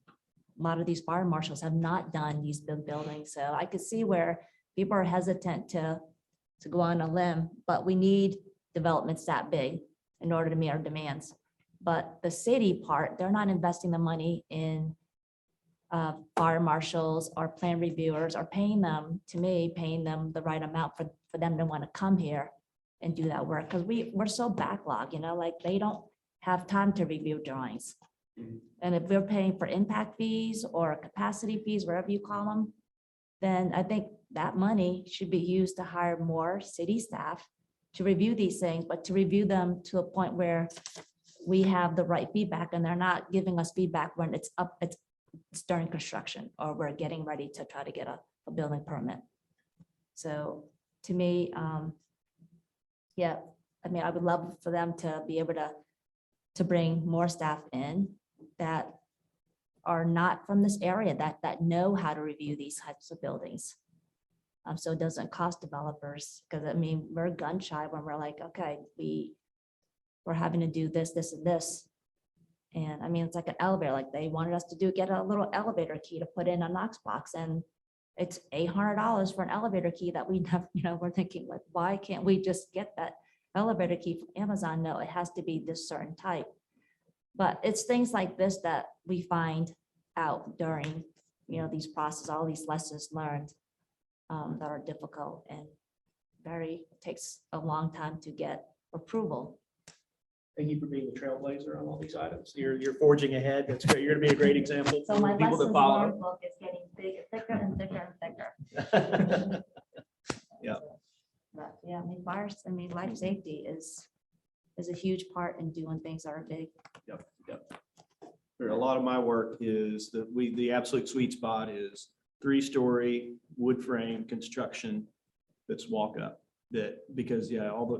a lot of these fire marshals have not done these big buildings. So I could see where people are hesitant to to go on a limb, but we need developments that big in order to meet our demands. But the city part, they're not investing the money in fire marshals or plan reviewers or paying them the right amount for them to want to come here and do that work. Because we're so backlogged, like they don't have time to review drawings. And if we're paying for impact fees or capacity fees, whatever you call them, then I think that money should be used to hire more city staff to review these things, but to review them to a point where we have the right feedback and they're not giving us feedback when it's during construction or we're getting ready to try to get a building permit. So to me, yeah, I mean, I would love for them to be able to bring more staff in that are not from this area, that know how to review these types of buildings. So it doesn't cost developers, because I mean, we're gun shy when we're like, okay, we're having to do this, this, and this. And I mean, it's like an elevator, like they wanted us to get a little elevator key to put in a Knox box, and it's $800 for an elevator key that we have, we're thinking like, why can't we just get that elevator key from Amazon? No, it has to be this certain type. But it's things like this that we find out during, these processes, all these lessons learned that are difficult and takes a long time to get approval. Thank you for being the trailblazer on all these items. You're forging ahead. That's great. You're gonna be a great example So for my people to lessons follow. learned book is getting bigger, thicker and thicker and thicker. Yeah. But yeah, I mean, life safety is a huge part in doing things that are big. Yep. A lot of my work is the absolute sweet spot is 3-story wood frame construction that's walk up. Because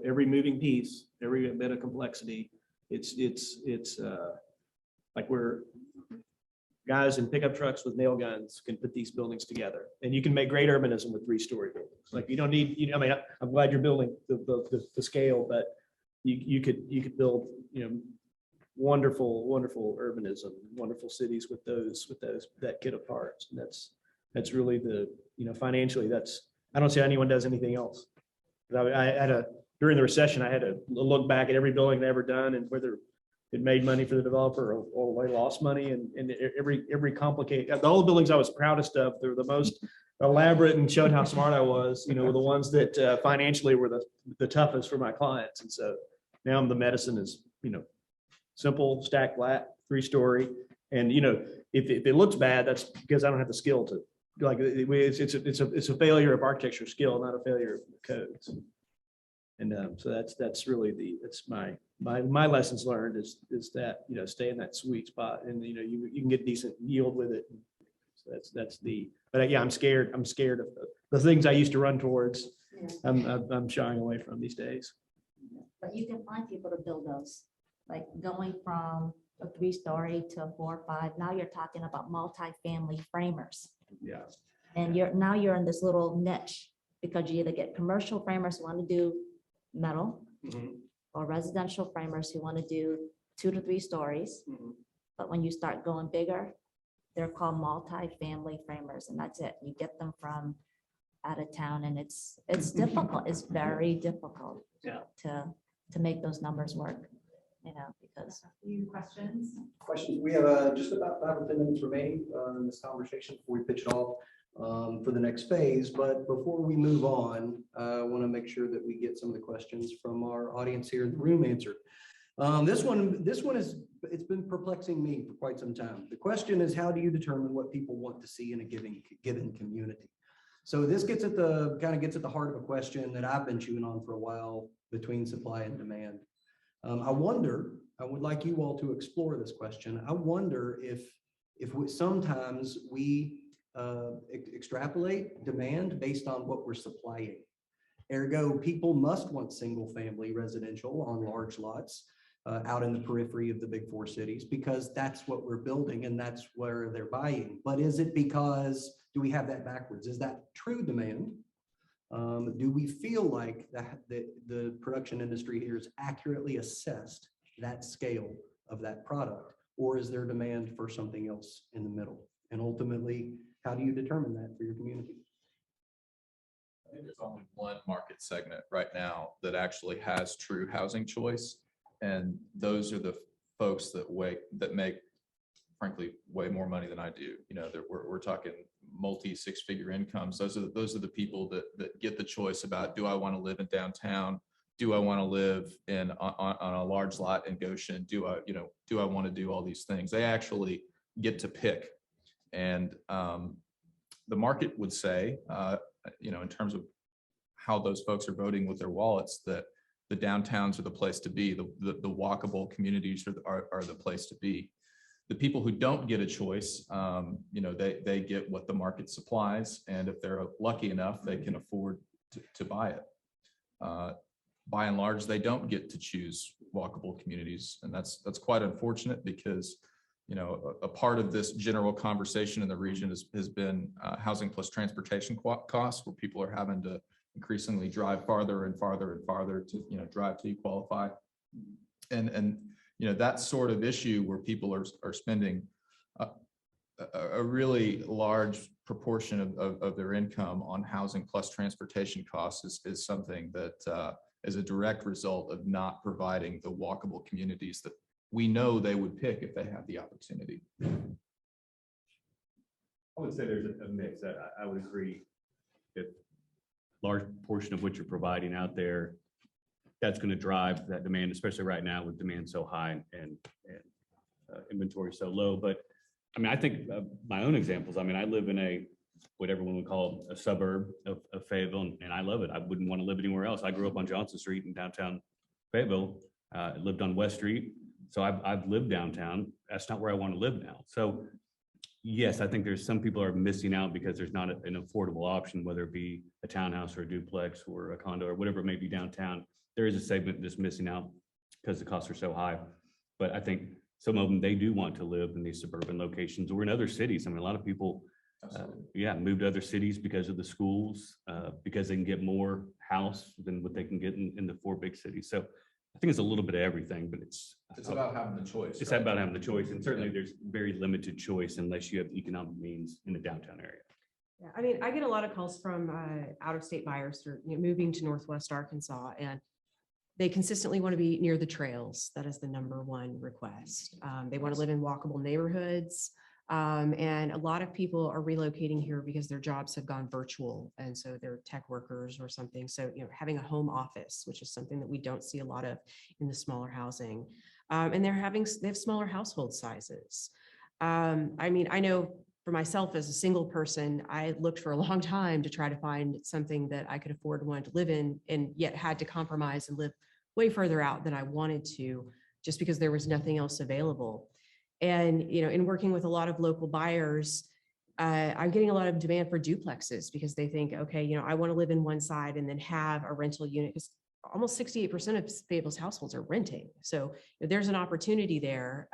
every moving piece, every bit of complexity, it's like we're guys in pickup trucks with nail guns can put these buildings together, and you can make great urbanism with 3-story buildings. Like you don't need, I mean, I'm glad you're building the scale, but you could build, wonderful urbanism, wonderful cities with that kit of parts. And that's really financially, I don't see anyone does anything else. During the recession, I had to look back at every building they ever done and whether it made money for the developer or they lost money, and every complicated, the old buildings I was proudest of, they're the most elaborate and showed how smart I was, were the ones that financially were the toughest for my clients. And so now the medicine is, simple, stacked flat, 3-story. And, if it looks bad, that's because I don't have the skill to, like, it's a failure of architecture skill, not a failure of codes. And so that's really that's my lessons learned is that, stay in that sweet spot, and, you can get decent yield with it. So but yeah, I'm scared of the things I used to run towards. Yeah. I'm shying away from these days. But you can find people to build those, like going from a 3-story to a 4 or 5. Now you're talking about multi-family framers. Yeah. And you're in this little niche because you either get commercial framers who want to do metal, or residential framers who want to do 2 to 3 stories. But when you start going bigger, they're called multi-family framers, and that's it. You get them from out of town, and it's difficult. It's very difficult to make those numbers work, because. Few questions. We have just about 5 or 10 minutes remaining in this conversation before we pitch it off for the next phase. But before we move on, I want to make sure that we get some of the questions from our audience here in the room answered. This one it's been perplexing me for quite some time. The question is, how do you determine what people want to see in a given community? So this gets at the heart of a question that I've been chewing on for a while between supply and demand. I would like you all to explore this question. I wonder if sometimes we extrapolate demand based on what we're supplying. Ergo, people must want single-family residential on large lots out in the periphery of the big 4 cities, because that's what we're building and that's where they're buying. But is it because, do we have that backwards? Is that true demand? Do we feel like the production industry here has accurately assessed that scale of that product, or is there demand for something else in the middle? And ultimately, how do you determine that for your community? think there's only one market segment right now that actually has true housing choice. And those are the folks that make, frankly, way more money than I do. You know, we're talking multi six-figure incomes. Those are the people that get the choice about, do I want to live in downtown? Do I want to live on a large lot in Goshen? Do I want to do all these things? They actually get to pick. And the market would say, in terms of how those folks are voting with their wallets, that the downtowns are the place to be. The walkable communities are the place to be. The people who don't get a choice, they get what the market supplies. And if they're lucky enough, they can afford to buy it. By and large, they don't get to choose walkable communities. And that's quite unfortunate, because a part of this general conversation in the region has been housing plus transportation costs, where people are having to increasingly drive farther and farther and farther to drive till you qualify. And that sort of issue where people are spending a really large proportion of their income on housing plus transportation costs is something that is a direct result of not providing the walkable communities that we know they would pick if they had the opportunity. I would say there's a mix. I would agree that large portion of what you're providing out there, that's going to drive that demand, especially right now with demand so high and inventory so low. But I mean, I think my own examples, I mean, I live in what everyone would call a suburb of Fayetteville, and I love it. I wouldn't want to live anywhere else. I grew up on Johnson Street in downtown Fayetteville. I lived on West Street. So I've lived downtown. That's not where I want to live now. So yes, I think there's some people are missing out because there's not an affordable option, whether it be a townhouse or a duplex or a condo or whatever it may be downtown. There is a segment that's missing out because the costs are so high. But I think some of them, they do want to live in these suburban locations or in other cities. I mean, a lot of people, move to other cities because of the schools, because they can get more house than what they can get in the 4 big cities. So I think it's a little bit of everything, but it's about having the choice. It's about having the choice. And certainly there's very limited choice unless you have economic means in the downtown area. Yeah, I mean, I get a lot of calls from out-of-state buyers who are moving to Northwest Arkansas, and they consistently want to be near the trails. That is the #1 request. They want to live in walkable neighborhoods. And a lot of people are relocating here because their jobs have gone virtual. And so they're tech workers or something. So, having a home office, which is something that we don't see a lot of in the smaller housing. And they have smaller household sizes. I mean, I know for myself as a single person, I looked for a long time to try to find something that I could afford and wanted to live in, and yet had to compromise and live way further out than I wanted to, just because there was nothing else available. And, in working with a lot of local buyers, I'm getting a lot of demand for duplexes because they think, okay, I want to live in one side and then have a rental unit, because almost 68% of Fayetteville's households are renting. So there's an opportunity there.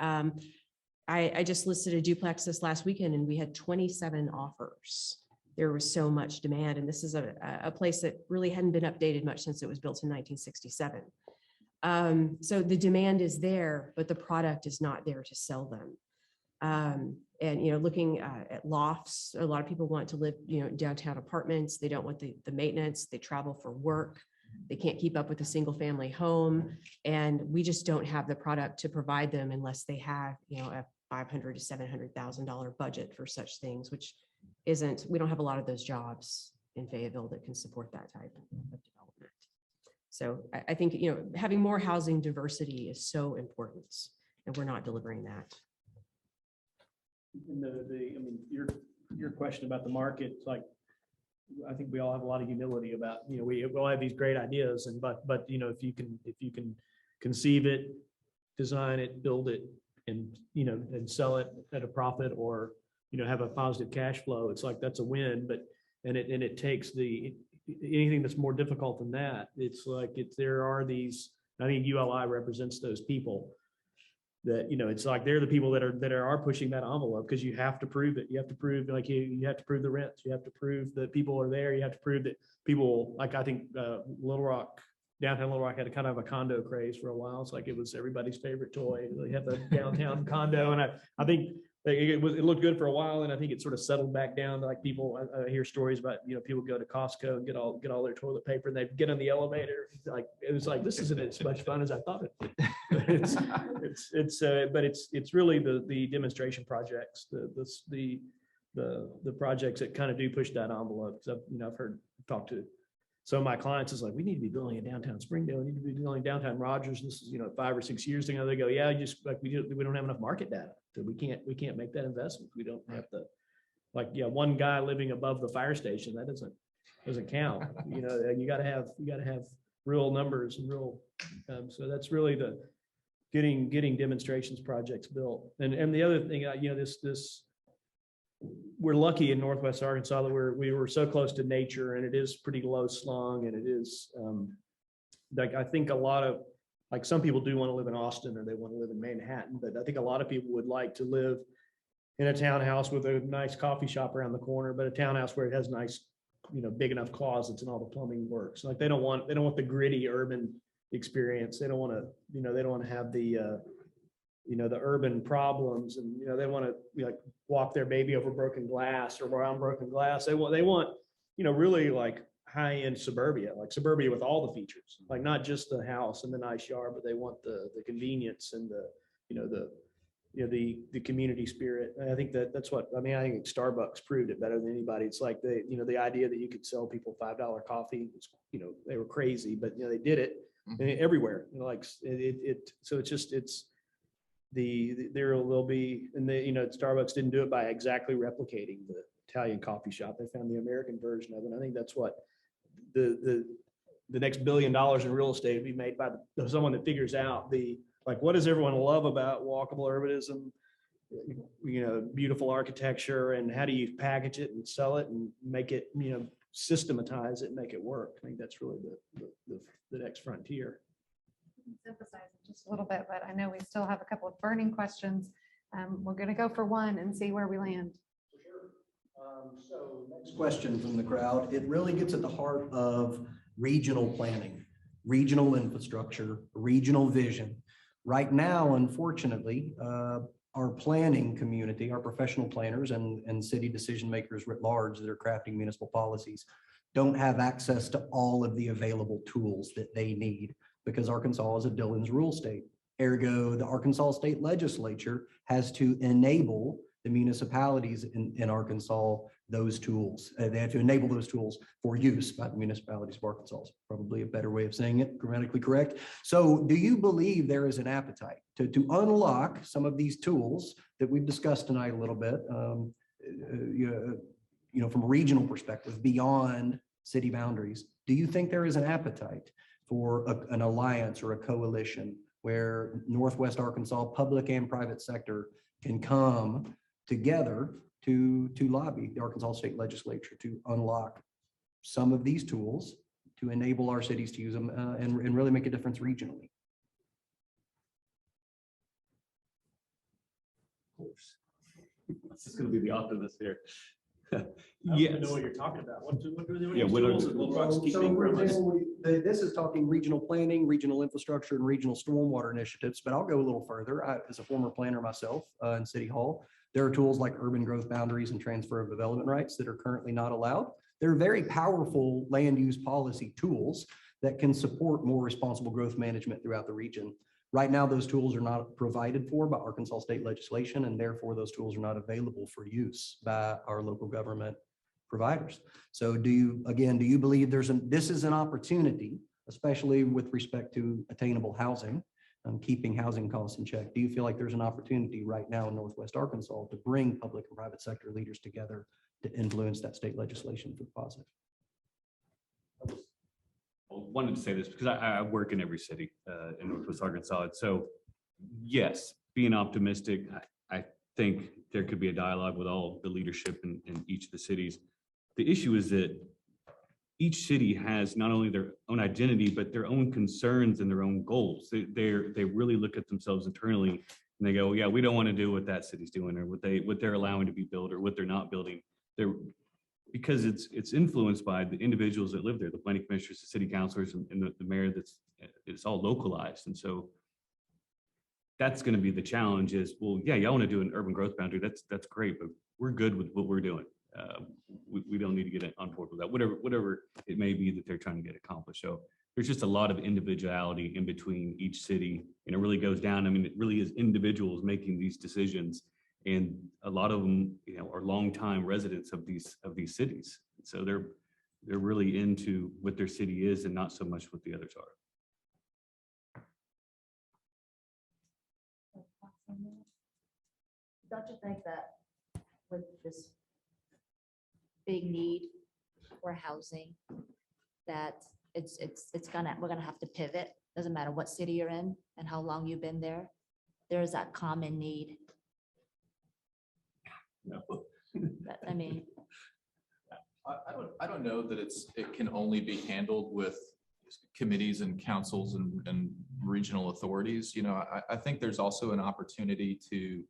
I just listed a duplex this last weekend and we had 27 offers. There was so much demand. And this is a place that really hadn't been updated much since it was built in 1967. So the demand is there, but the product is not there to sell them. And, looking at lofts, a lot of people want to live, downtown apartments. They don't want the maintenance. They travel for work. They can't keep up with a single family home. And we just don't have the product to provide them unless they have, a $500,000 to $700,000 budget for such things, which we don't have a lot of those jobs in Fayetteville that can support that type of development. So I think, having more housing diversity is so important, and we're not delivering that. And I mean, your question about the market, like, I think we all have a lot of humility about, we all have these great ideas, but if you can conceive it, design it, build it, and sell it at a profit, or have a positive cash flow, it's like that's a win. But it takes anything that's more difficult than that. It's like there are these. I think ULI represents those people. That it's like they're the people that are pushing that envelope, because you have to prove it. You have to prove you have to prove the rents. You have to prove that people are there. You have to prove that people, like, I think downtown Little Rock had a kind of a condo craze for a while. It's like it was everybody's favorite toy. They had the downtown condo, and I think it looked good for a while, and I think it sort of settled back down to like people, I hear stories about, people go to Costco and get all their toilet paper, and they get on the elevator. Like, it was like, this isn't as much fun as I thought it. But it's really the demonstration projects, the projects that kind of do push that envelope. Because I've talked to some of my clients, is like, we need to be building a downtown Springdale, we need to be building downtown Rogers. This is 5 or 6 years ago. They go, yeah, just like we don't have enough market data, so we can't make that investment. We don't have the, like, one guy living above the fire station, that doesn't count. You got to have real numbers and real. So that's really the getting demonstrations projects built. And the other thing, we're lucky in Northwest Arkansas that we were so close to nature, and it is pretty low slung, and it is like, I think a lot of, like, some people do want to live in Austin or they want to live in Manhattan, but I think a lot of people would like to live in a townhouse with a nice coffee shop around the corner, but a townhouse where it has nice, big enough closets and all the plumbing works. Like, they don't want the gritty urban experience. They don't want to have the the urban problems, and they want to like walk their baby over broken glass or around broken glass. They want really like high-end suburbia with all the features, like not just the house and the nice yard, but they want the convenience and the community spirit. And I think that's what I think Starbucks proved it better than anybody. It's like the idea that you could sell people $5 coffee, they were crazy, but they did it everywhere. So there'll be, and Starbucks didn't do it by exactly replicating the Italian coffee shop. They found the American version of it. I think that's what the next $1 billion in real estate will be made by someone that figures out what does everyone love about walkable urbanism, beautiful architecture, and how do you package it and sell it and make it, systematize it and make it work. I think that's really the next frontier. Emphasize it just a little bit, but I know we still have a couple of burning questions. We're going to go for one and see where we land. So next question from the crowd. It really gets at the heart of regional planning, regional infrastructure, regional vision. Right now, unfortunately, our planning community, our professional planners and city decision makers writ large that are crafting municipal policies don't have access to all of the available tools that they need, because Arkansas is a Dillon's rule state. Ergo, the Arkansas state legislature has to enable the municipalities in Arkansas those tools. They have to enable those tools for use by the municipalities of Arkansas. Is probably a better way of saying it, grammatically correct. So do you believe there is an appetite to unlock some of these tools that we've discussed tonight a little bit, from a regional perspective beyond city boundaries? Do you think there is an appetite for an alliance or a coalition where Northwest Arkansas public and private sector can come together to lobby the Arkansas state legislature to unlock some of these tools to enable our cities to use them and really make a difference regionally? Of course. This is going to be the optimist here. I don't know what you're talking about. What Yeah, what are- tools that Little Rock's So, keeping for from us? example, this is talking regional planning, regional infrastructure, and regional stormwater initiatives, but I'll go a little further. As a former planner myself in City Hall, there are tools like urban growth boundaries and transfer of development rights that are currently not allowed. They're very powerful land use policy tools that can support more responsible growth management throughout the region. Right now, those tools are not provided for by Arkansas state legislation, and therefore those tools are not available for use by our local government providers. So do you believe this is an opportunity, especially with respect to attainable housing, keeping housing costs in check? Do you feel like there's an opportunity right now in Northwest Arkansas to bring public and private sector leaders together to influence that state legislation for the positive? I wanted to say this because I work in every city in Northwest Arkansas. And so, yes, being optimistic, I think there could be a dialogue with all the leadership in each of the cities. The issue is that each city has not only their own identity, but their own concerns and their own goals. They really look at themselves internally and they go, yeah, we don't want to do what that city's doing or what they're allowing to be built or what they're not building. Because it's influenced by the individuals that live there, the planning commissioners, the city councilors, and the mayor. It's all localized. And so that's going to be the challenge is, well, yeah, y'all want to do an urban growth boundary. That's great, but we're good with what we're doing. We don't need to get on board with that, whatever it may be that they're trying to get accomplished. So there's just a lot of individuality in between each city, and it really goes down. I mean, it really is individuals making these decisions, and a lot of them, are longtime residents of these cities. So they're really into what their city is and not so much what the others are. Don't you think that with this big need for housing, that we're gonna have to pivot? Doesn't matter what city you're in and how long you've been there. There is that common need. No. I mean, I don't know that it can only be handled with committees and councils and regional authorities. I think there's also an opportunity to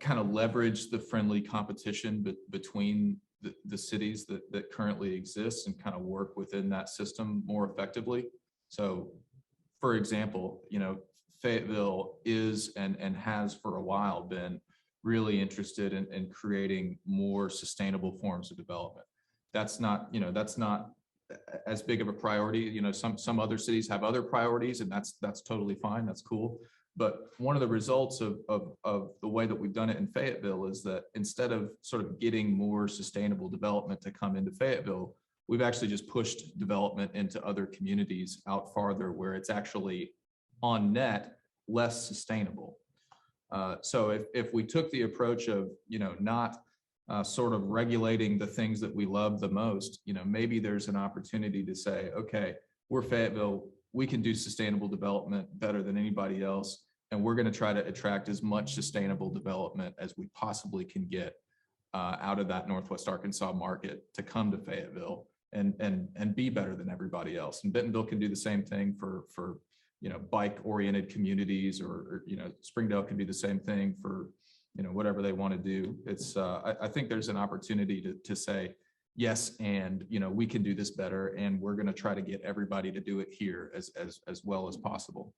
kind of leverage the friendly competition between the cities that currently exist and kind of work within that system more effectively. So, for example, Fayetteville is and has for a while been really interested in creating more sustainable forms of development. That's not as big of a priority. Some other cities have other priorities, and that's totally fine. That's cool. But one of the results of the way that we've done it in Fayetteville is that instead of sort of getting more sustainable development to come into Fayetteville, we've actually just pushed development into other communities out farther where it's actually on net less sustainable. So if we took the approach of, not sort of regulating the things that we love the most, maybe there's an opportunity to say, okay, we're Fayetteville, we can do sustainable development better than anybody else. And we're going to try to attract as much sustainable development as we possibly can get out of that Northwest Arkansas market to come to Fayetteville and be better than everybody else. And Bentonville can do the same thing for bike-oriented communities, or Springdale can do the same thing for whatever they want to do. It's I think there's an opportunity to say yes, and we can do this better, and we're going to try to get everybody to do it here as well as possible.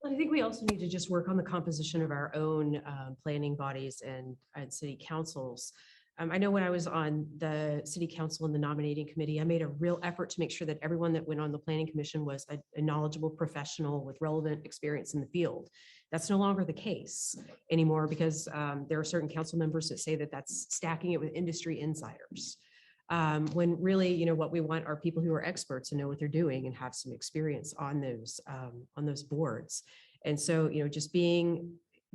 I think we also need to just work on the composition of our own planning bodies and city councils. I know when I was on the city council and the nominating committee, I made a real effort to make sure that everyone that went on the planning commission was a knowledgeable professional with relevant experience in the field. That's no longer the case anymore, because there are certain council members that say that that's stacking it with industry insiders. When really, what we want are people who are experts and know what they're doing and have some experience on those boards. And so, just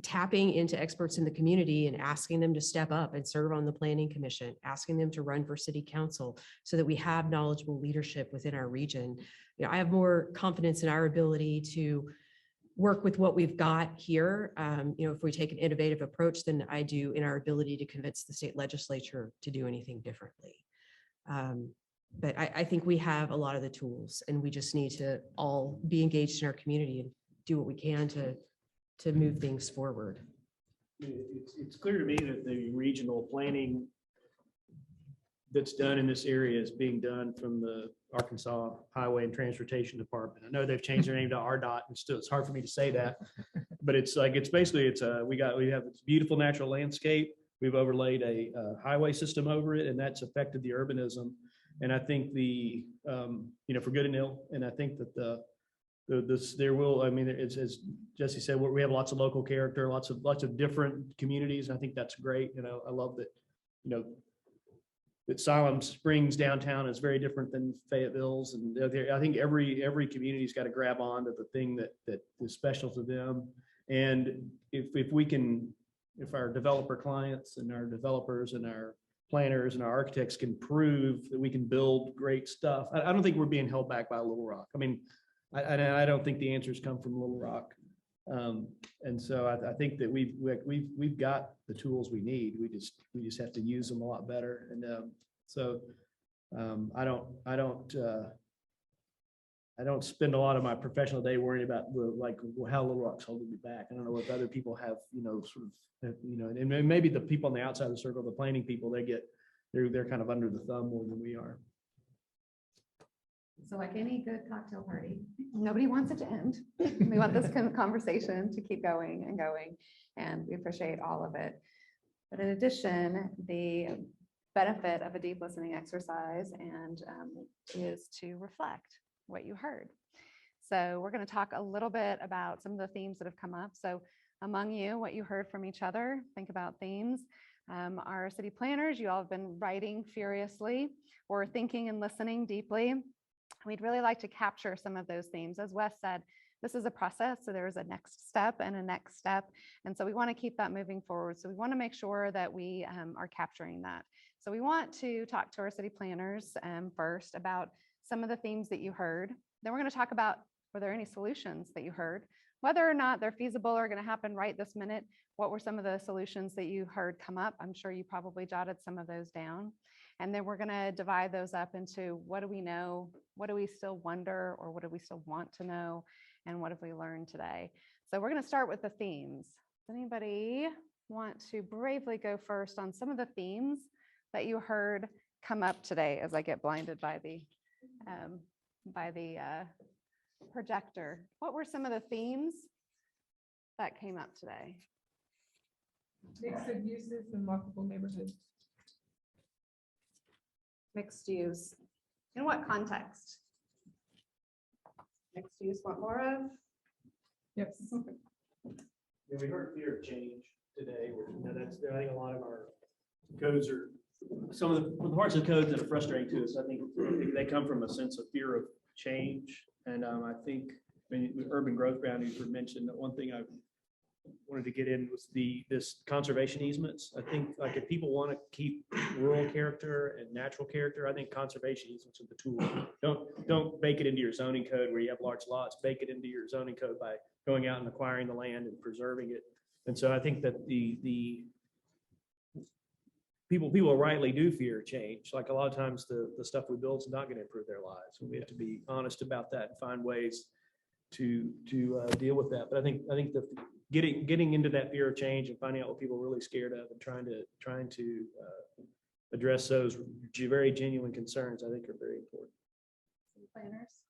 tapping into experts in the community and asking them to step up and serve on the planning commission, asking them to run for city council so that we have knowledgeable leadership within our region. I have more confidence in our ability to work with what we've got here. If we take an innovative approach, than I do in our ability to convince the state legislature to do anything differently. But I think we have a lot of the tools, and we just need to all be engaged in our community and do what we can to move things forward. It's clear to me that the regional planning that's done in this area is being done from the Arkansas Highway and Transportation Department. I know they've changed their name to RDOT, and still it's hard for me to say that, but we have this beautiful natural landscape. We've overlaid a highway system over it, and that's affected the urbanism. And I think for good and ill. And I think that it's, as Jesse said, we have lots of local character, lots of different communities. And I think that's great. I love that, that Siloam Springs downtown is very different than Fayetteville's. And I think every community's got to grab on to the thing that is special to them. And if our developer clients and our developers and our planners and our architects can prove that we can build great stuff, I don't think we're being held back by Little Rock. I mean, I don't think the answers come from Little Rock. And so I think that we've got the tools we need. We just have to use them a lot better. And I don't spend a lot of my professional day worrying about how Little Rock's holding me back. I don't know if other people have, and maybe the people on the outside of the circle, the planning people, they're kind of under the thumb more than we are. So like any good cocktail party, nobody wants it to end. We want this kind of conversation to keep going and going, and we appreciate all of it. But in addition, the benefit of a deep listening exercise and is to reflect what you heard. So we're going to talk a little bit about some of the themes that have come up. So among you, what you heard from each other, think about themes. Our city planners, you all have been writing furiously or thinking and listening deeply. We'd really like to capture some of those themes. As Wes said, this is a process, so there's a next step and a next step. And so we want to keep that moving forward. So we want to make sure that we are capturing that. So we want to talk to our city planners first about some of the themes that you heard. Then we're going to talk about, were there any solutions that you heard? Whether or not they're feasible or going to happen right this minute, what were some of the solutions that you heard come up? I'm sure you probably jotted some of those down. And then we're going to divide those up into what do we know, what do we still wonder, or what do we still want to know, and what have we learned today? So we're going to start with the themes. Does anybody want to bravely go first on some of the themes that you heard come up today as I get blinded by the projector? What were some of the themes that came up today? Mix of uses and walkable neighborhoods. Mixed use. In what context? Mixed use, want more of? Yes. Yeah, we heard fear of change today. That's, I think a lot of our codes are, some of the parts of the codes that are frustrating to us, I think they come from a sense of fear of change. And I think, with urban growth boundaries were mentioned, that one thing I wanted to get in was this conservation easements. I think like if people want to keep rural character and natural character, I think conservation easements are the tool. Don't bake it into your zoning code where you have large lots, bake it into your zoning code by going out and acquiring the land and preserving it. And so I think that the people rightly do fear change. Like a lot of times the stuff we build is not going to improve their lives. We have to be honest about that and find ways to deal with that. But I think the getting into that fear of change and finding out what people are really scared of and trying to address those very genuine concerns, I think are very important. Planners?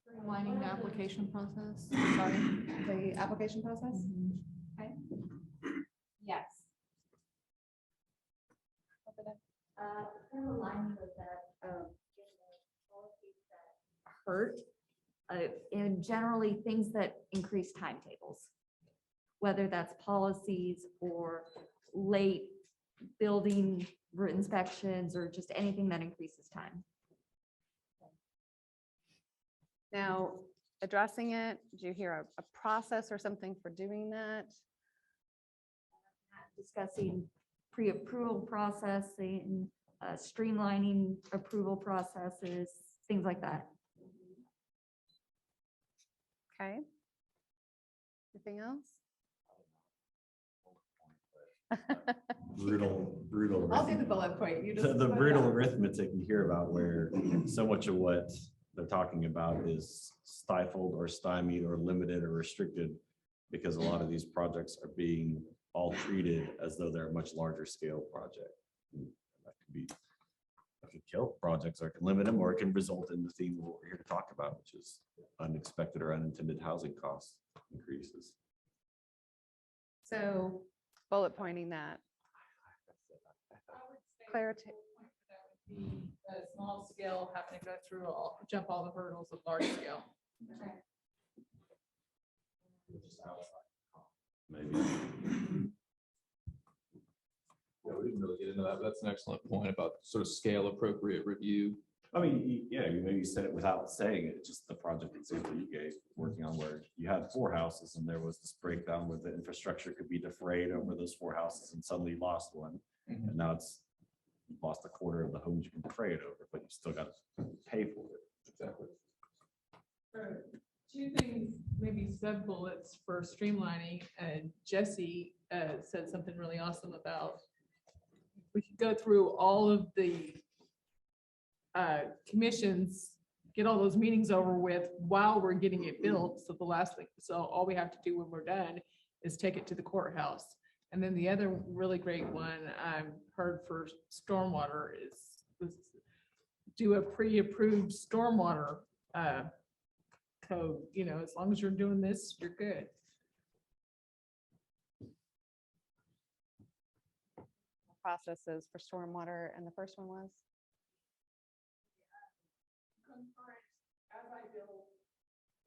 Streamlining the application process. Sorry, the application process? Okay. Yes. Kind of aligning with that, policies that hurt, and generally things that increase timetables, whether that's policies or late building inspections or just anything that increases time. Now, addressing it, did you hear a process or something for doing that? Discussing pre-approval processing, streamlining approval processes, things like that. Okay. Anything else? brutal. I'll do the bullet point. You just The put it brutal out. arithmetic you hear about where so much of what they're talking about is stifled or stymied or limited or restricted because a lot of these projects are being all treated as though they're a much larger scale project. That could kill projects, or it can limit them, or it can result in the theme of what we're here to talk about, which is unexpected or unintended housing cost increases. So bullet pointing that. Clarity. The small scale having to go through jump all the hurdles of large scale. Maybe. Yeah, we didn't really get into that, but that's an excellent point about sort of scale appropriate review. I mean, yeah, you maybe said it without saying it, just the project example you gave, working on where you had 4 houses and there was this breakdown where the infrastructure could be defrayed over those 4 houses and suddenly you lost one. Mhm. And now you've lost a quarter of the homes you can defray it over, but you still got to pay for it. Exactly. Two things, maybe sub bullets for streamlining. Jesse said something really awesome about we could go through all of the commissions, get all those meetings over with while we're getting it built. So the last thing, so all we have to do when we're done is take it to the courthouse. And then the other really great one I've heard for stormwater is do a pre-approved stormwater code, as long as you're doing this, you're good. Processes for stormwater, and the first one was?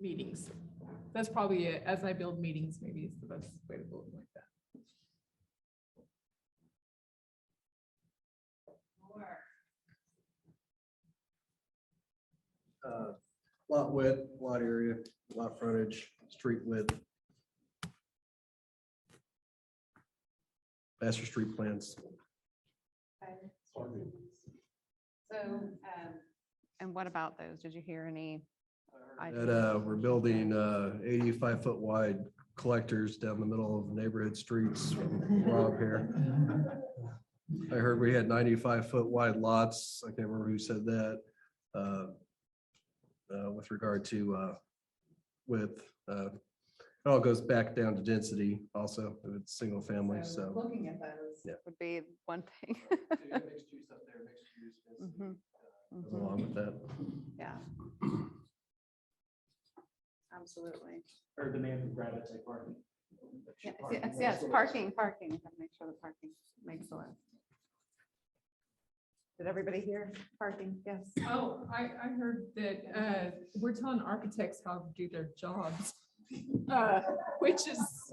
Meetings. That's probably it. As I build meetings, maybe is the best way to build it like that. Lot width, lot area, lot frontage, street width. Master street plans. So, and what about those? Did you hear any? And we're building 85-foot wide collectors down the middle of neighborhood streets. Rob here. I heard we had 95-foot wide lots. I can't remember who said that. With regard to width. It all goes back down to density also, if it's single family, so. Looking at those Yeah. would be one thing. Mhm, Goes mhm. along with that. Yeah. Absolutely. Or demand for gravitate parking. Yes, parking. Gotta make sure the parking makes the list. Did everybody hear parking? Yes. Oh, I heard that we're telling architects how to do their jobs, which is,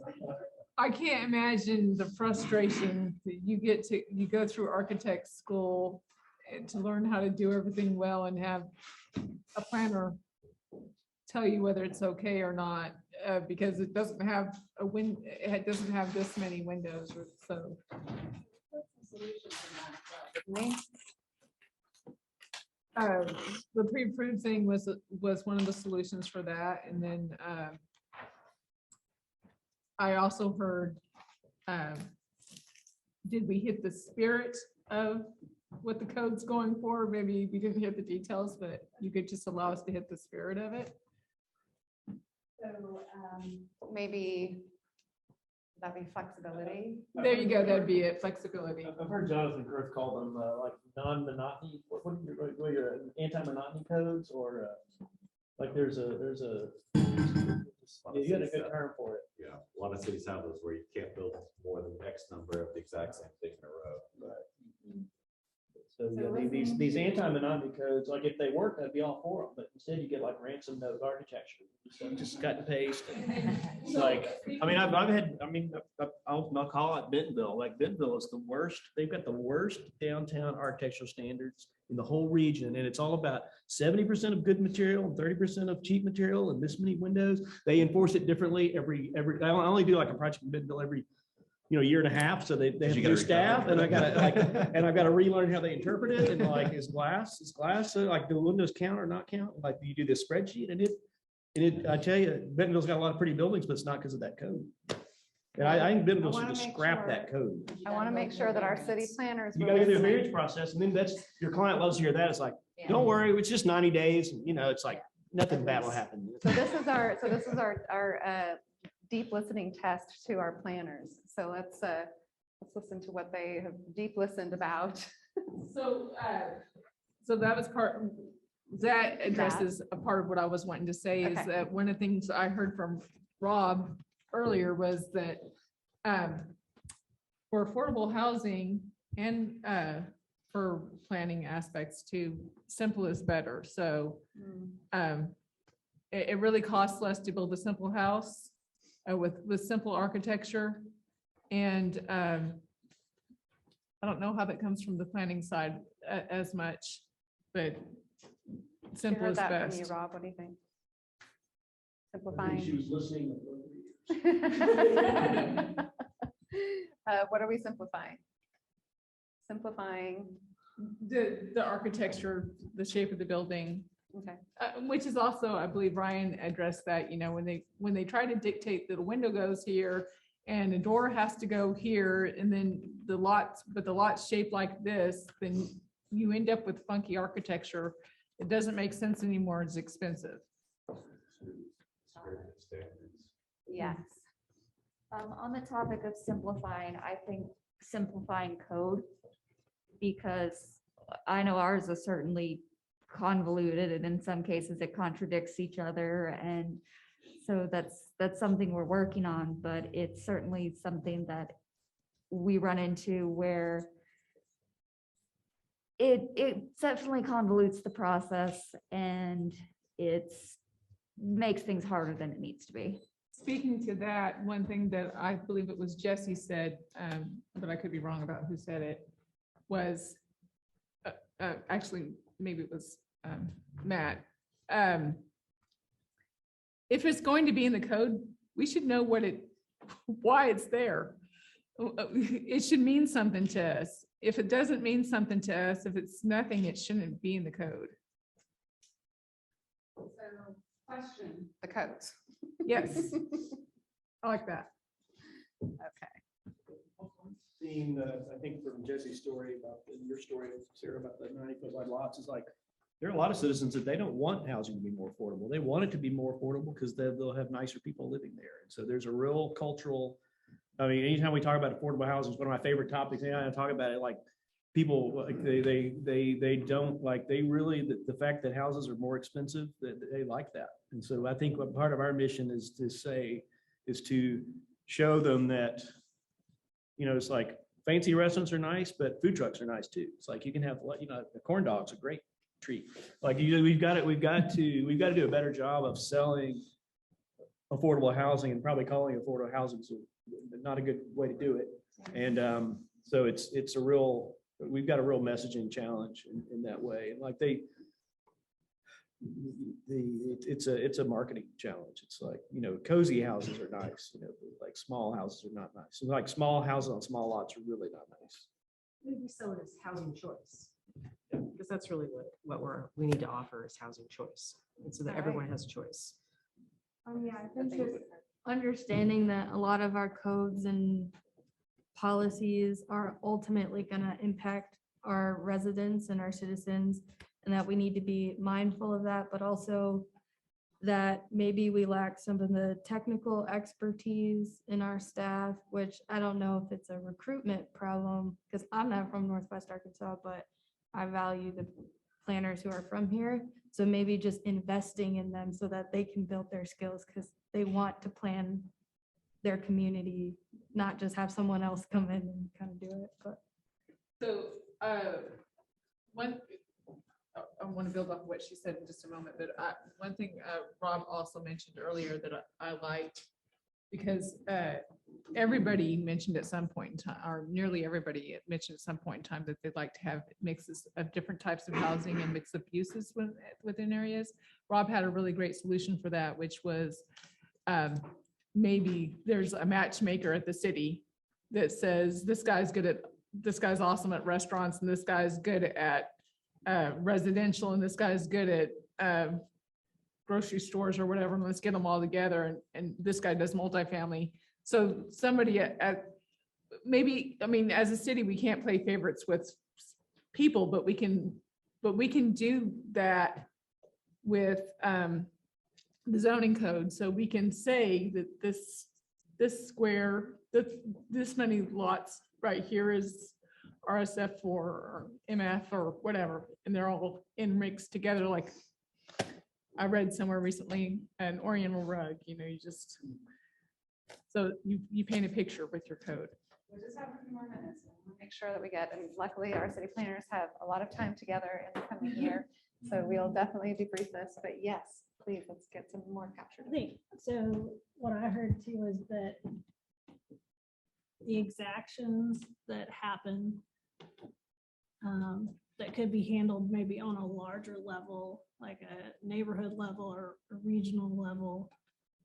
I can't imagine the frustration that you go through architect school to learn how to do everything well and have a planner tell you whether it's okay or not, because it doesn't have it doesn't have this many windows or so. The pre-approved thing was one of the solutions for that. And then I also heard, did we hit the spirit of what the code's going for? Maybe we didn't hit the details, but you could just allow us to hit the spirit of it. So maybe that'd be flexibility. There you go. That'd be it. Flexibility. I've heard Jonathan Groth call them like non-monotony, what are your anti-monotony codes, or like there's a you got a good term for it. Yeah, a lot of cities have those where you can't build more than X number of the exact same thing in a row. So yeah, these anti-monotony codes, like if they work, I'd be all for them, but instead you get like ransom note architecture, so just cut and paste. Like, I mean, I'll call it Bentonville. Like Bentonville is the worst. They've got the worst downtown architectural standards in the whole region, and it's all about 70% of good material and 30% of cheap material and this many windows. They enforce it differently every. I only do like a project in Bentonville every year and a half, so they have new staff, and I gotta relearn how they interpret it, and like is glass, so like do the windows count or not count? Like, do you do this spreadsheet? And it I tell you, Bentonville's got a lot of pretty buildings, but it's not because of that code. And I think Bentonville should just scrap that code. I want to make sure that our city planners. You were gotta go through the listening. variance process, and then your client loves to hear that. It's like, don't worry, it's just 90 days, and it's like nothing bad will happen. So this is our deep listening test to our planners. So let's listen to what they have deep listened about. So that was that addresses a part of what I was wanting to say, is Okay. that one of the things I heard from Rob earlier was that for affordable housing and for planning aspects too, simple is better. So it really costs less to build a simple house with simple architecture. And I don't know how that comes from the planning side as much, but simple Heard is that from you, best. Rob. What do you think? She Simplifying. was listening. What are we simplifying? Simplifying. The architecture, the shape of the building, Okay. which is also, I believe Ryan addressed that, when they try to dictate that a window goes here and a door has to go here, and then the lot's shaped like this, then you end up with funky architecture. It doesn't make sense anymore. It's expensive. Yes. On the topic of simplifying, I think simplifying code, because I know ours is certainly convoluted, and in some cases it contradicts each other. And so that's something we're working on, but it's certainly something that we run into where it definitely convolutes the process, and it's makes things harder than it needs to be. Speaking to that, one thing that I believe it was Jesse said, but I could be wrong about who said it, was actually, maybe it was Matt. If it's going to be in the code, we should know why it's there. It should mean something to us. If it doesn't mean something to us, if it's nothing, it shouldn't be in the code. So question the codes. Yes. I like that. Okay. Seeing, I think from Jesse's story about, your story, Sarah, about the 90-foot wide lots, is like, there are a lot of citizens that they don't want housing to be more affordable. They want it to be more affordable because they'll have nicer people living there. And so there's a real cultural, I mean, anytime we talk about affordable housing, it's one of my favorite topics. Anytime I talk about it, like, people, like, they don't like, they really, the fact that houses are more expensive, that they like that. And so I think what part of our mission is to show them that, you know, it's like fancy restaurants are nice, but food trucks are nice too. It's like you can have, you know, the corn dog's a great treat. Like, we've got to do a better job of selling affordable housing, and probably calling it affordable housing is not a good way to do it. And so it's a real, we've got a real messaging challenge in that way. And like it's a marketing challenge. It's like, you know, cozy houses are nice, you know, like small houses are not nice. So like small houses on small lots are really not nice. Maybe sell it as housing choice. Because that's really what we need to offer is housing choice. And so that everyone has a choice. Yeah, I think it's understanding that a lot of our codes and policies are ultimately going to impact our residents and our citizens, and that we need to be mindful of that, but also that maybe we lack some of the technical expertise in our staff, which I don't know if it's a recruitment problem, because I'm not from Northwest Arkansas, but I value the planners who are from here. So maybe just investing in them so that they can build their skills, because they want to plan their community, not just have someone else come in and kind of do it. But so I want to build off of what she said in just a moment, but one thing Rob also mentioned earlier that I liked, because everybody mentioned at some point in time, or nearly everybody mentioned at some point in time, that they'd like to have mixes of different types of housing and mix of uses within areas. Rob had a really great solution for that, which was maybe there's a matchmaker at the city that says this guy's awesome at restaurants, and this guy's good at residential, and this guy's good at grocery stores or whatever, and let's get them all together, and this guy does multifamily. So somebody at maybe, I mean, as a city, we can't play favorites with people, but we can do that with the zoning code. So we can say that this square, this many lots right here is RSF4 or MF or whatever, and they're all in mixed together. Like I read somewhere recently, an Oriental rug, you know, so you paint a picture with your code. We just have a few more minutes. We'll make sure that we get, and luckily our city planners have a lot of time together in the coming year. So we'll definitely debrief this, but yes, please, let's get some more captured. I think, so what I heard too is that the exactions that happen that could be handled maybe on a larger level, like a neighborhood level or a regional level,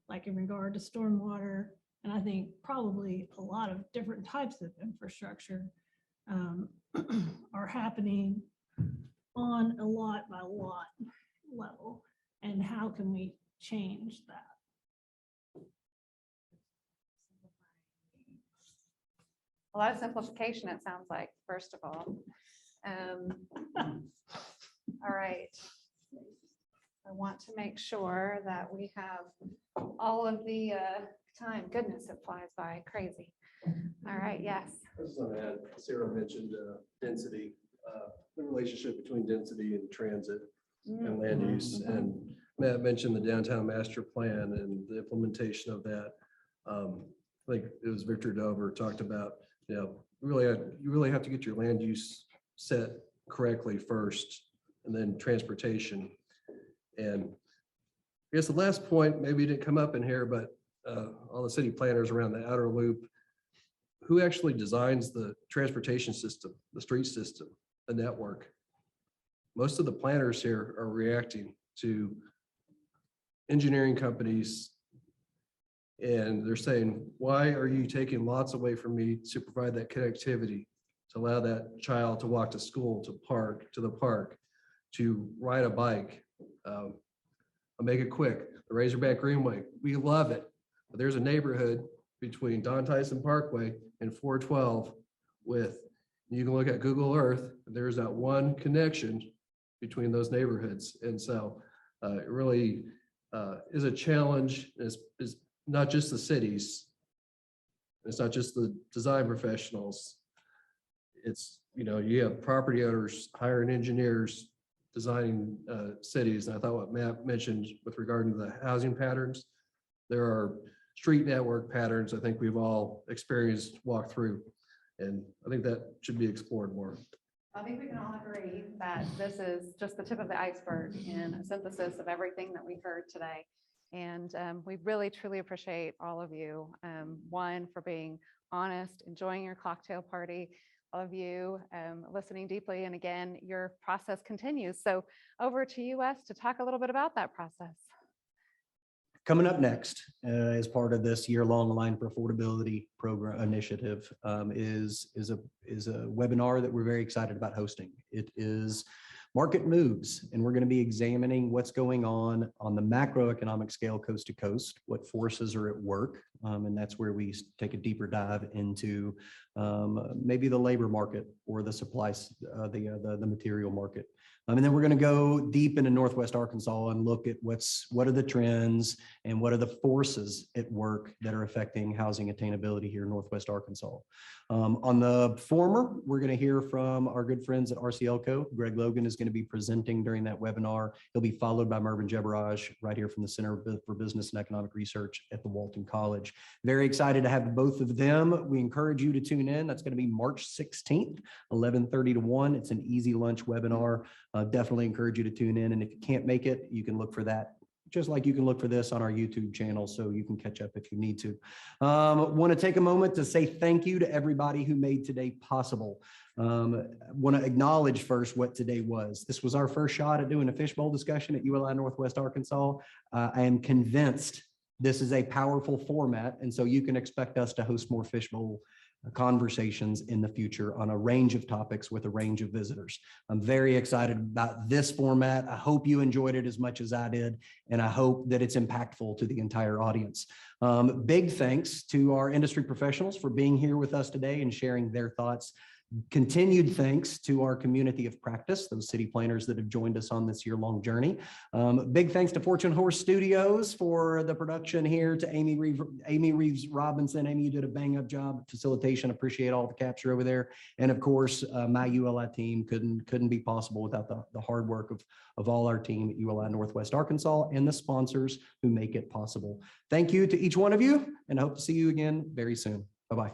like in regard to stormwater. And I think probably a lot of different types of infrastructure are happening on a lot by lot level. And how can we change that? A lot of simplification, it sounds like, first of all. All right. I want to make sure that we have all of the time. Goodness, it flies by crazy. All right, yes. I was going to add, Sarah mentioned density, the relationship between density and transit. and land use. And Matt mentioned the downtown master plan and the implementation of that. I think it was Victor Dover talked about, you really have to get your land use set correctly first, and then transportation. And I guess the last point, maybe it didn't come up in here, but all the city planners around the outer loop, who actually designs the transportation system, the street system, the network? Most of the planners here are reacting to engineering companies, and they're saying, why are you taking lots away from me to provide that connectivity, to allow that child to walk to school, to the park, to ride a bike? I'll make it quick. The Razorback Greenway, we love it. But there's a neighborhood between Don Tyson Parkway and 412 you can look at Google Earth, there's that one connection between those neighborhoods. And so it really is a challenge. Is not just the cities. It's not just the design professionals. It's, you have property owners hiring engineers, designing cities. And I thought what Matt mentioned with regard to the housing patterns, there are street network patterns I think we've all experienced, walked through. And I think that should be explored more. I think we can all agree that this is just the tip of the iceberg in a synthesis of everything that we heard today. And we really, truly appreciate all of you. One, for being honest, enjoying your cocktail party, all of you listening deeply. And again, your process continues. So over to you, Wes, to talk a little bit about that process. Coming up next, as part of this year-long Line for Affordability program initiative, is a webinar that we're very excited about hosting. It is Market Moves, and we're going to be examining what's going on the macroeconomic scale, coast to coast, what forces are at work, and that's where we take a deeper dive into maybe the labor market or the supplies, the material market. And then we're going to go deep into Northwest Arkansas and look at what are the trends and what are the forces at work that are affecting housing attainability here in Northwest Arkansas. On the former, we're going to hear from our good friends at RCLCO. Greg Logan is going to be presenting during that webinar. He'll be followed by Mervyn Jebaraj right here from the Center for Business and Economic Research at the Walton College. Very excited to have both of them. We encourage you to tune in. That's going to be March 16th, 11:30 to 1. It's an easy lunch webinar. Definitely encourage you to tune in. And if you can't make it, you can look for that, just like you can look for this on our YouTube channel, so you can catch up if you need to. Want to take a moment to say thank you to everybody who made today possible. Want to acknowledge first what today was. This was our first shot at doing a fishbowl discussion at ULI Northwest Arkansas. I am convinced this is a powerful format, and so you can expect us to host more fishbowl conversations in the future on a range of topics with a range of visitors. I'm very excited about this format. I hope you enjoyed it as much as I did, and I hope that it's impactful to the entire audience. Big thanks to our industry professionals for being here with us today and sharing their thoughts. Continued thanks to our community of practice, those city planners that have joined us on this year-long journey. Big thanks to Fortune Horse Studios for the production here, to Amy Reeves Robinson. Amy, you did a bang-up job. Facilitation, appreciate all the capture over there. And of course, my ULI team couldn't be possible without the hard work of all our team at ULI Northwest Arkansas and the sponsors who make it possible. Thank you to each one of you, and I hope to see you again very soon. Bye-bye.